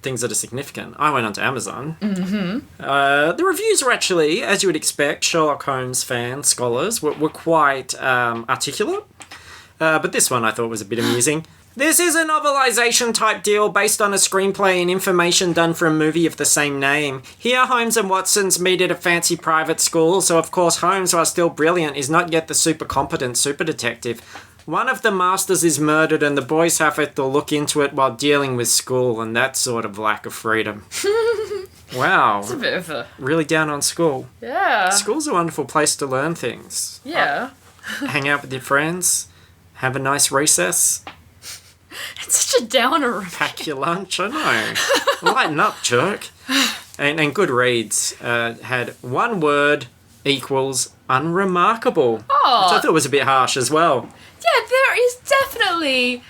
things that are significant, I went onto Amazon. Mm-hmm. The reviews were actually, as you would expect, Sherlock Holmes fans, scholars, were quite articulate. But this one I thought was a bit amusing. This is a novelization type deal based on a screenplay and information done for a movie of the same name. Here, Holmes and Watson's meet at a fancy private school, so of course Holmes, while still brilliant, is not yet the super competent super detective. One of the masters is murdered and the boys have to look into it while dealing with school and that sort of lack of freedom. Wow. It's a bit of a... Really down on school. Yeah. School's a wonderful place to learn things. Yeah. Hang out with your friends, have a nice recess. It's such a downer. Pack your lunch, I know. Lighten up, jerk. And Goodreads had one word equals unremarkable. Oh. Which I thought was a bit harsh as well. Yeah, there is definitely,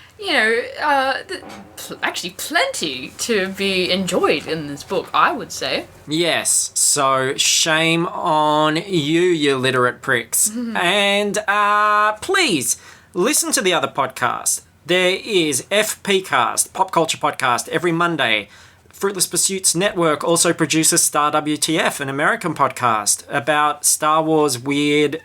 actually plenty to be enjoyed in this book, I would say. Yes, so shame on you literate pricks. Mm-hmm. And please, listen to the other podcast. There is FPcast, Pop Culture Podcast, every Monday. Fruitless Pursuits Network also produces Star WTF, an American podcast about Star Wars weird,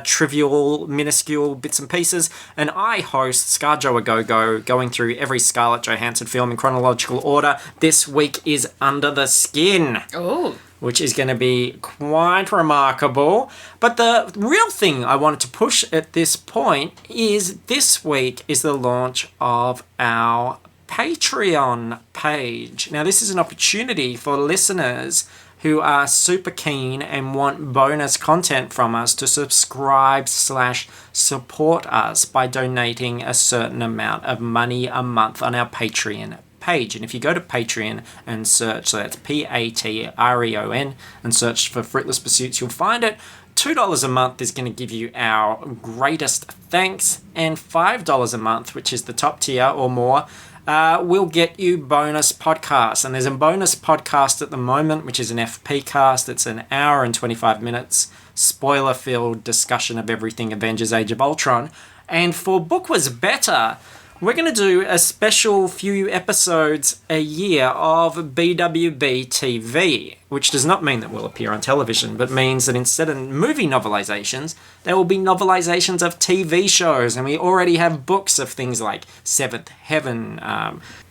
trivial, minuscule bits and pieces. And I host Scarjo A Go-Go, going through every Scarlett Johansson film in chronological order. This week is Under the Skin. Oh. Which is going to be quite remarkable. But the real thing I wanted to push at this point is this week is the launch of our Patreon page. Now, this is an opportunity for listeners who are super keen and want bonus content from us to subscribe/support us by donating a certain amount of money a month on our Patreon page. And if you go to Patreon and search, so that's Patreon, and search for Fruitless Pursuits, you'll find it. $2 a month is going to give you our greatest thanks, and $5 a month, which is the top tier or more, will get you bonus podcasts. And there's a bonus podcast at the moment, which is an FP cast. It's an hour and 25 minutes, spoiler-filled discussion of everything Avengers Age of Ultron. And for Book Was Better, we're going to do a special few episodes a year of BWB TV, which does not mean that we'll appear on television, but means that instead of movie novelizations, there will be novelizations of TV shows. And we already have books of things like Seventh Heaven,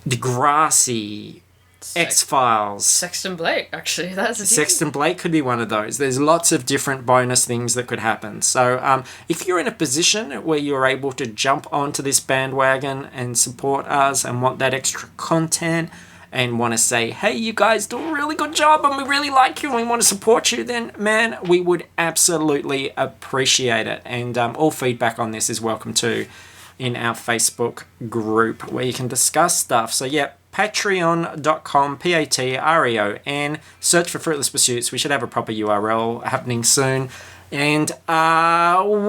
Degrassi, X-Files. Sexton Blake, actually. That's a Sexton Blake could be one of those. There's lots of different bonus things that could happen. So if you're in a position where you're able to jump onto this bandwagon and support us and want that extra content and want to say, hey, you guys do a really good job and we really like you and we want to support you, then, man, we would absolutely appreciate it. And all feedback on this is welcome too in our Facebook group where you can discuss stuff. So, yeah, patreon.com, Patreon, search for Fruitless Pursuits. We should have a proper URL happening soon. And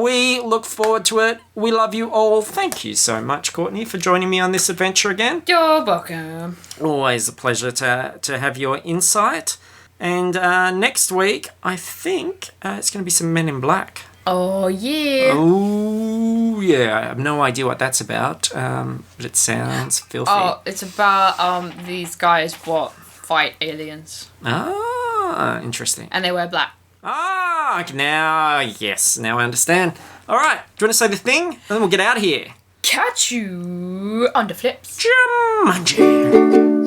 we look forward to it. We love you all. Thank you so much, Courtney, for joining me on this adventure again. You're welcome. Always a pleasure to have your insight. And next week, I think it's going to be some Men in Black. Oh, yeah. Oh, yeah. I have no idea what that's about, but it sounds filthy. Oh, it's about these guys fight aliens. Ah, interesting. And they wear black. Ah, now I understand. All right, do you want to say the thing? And then we'll get out of here. Catch you under flips. Jumanji.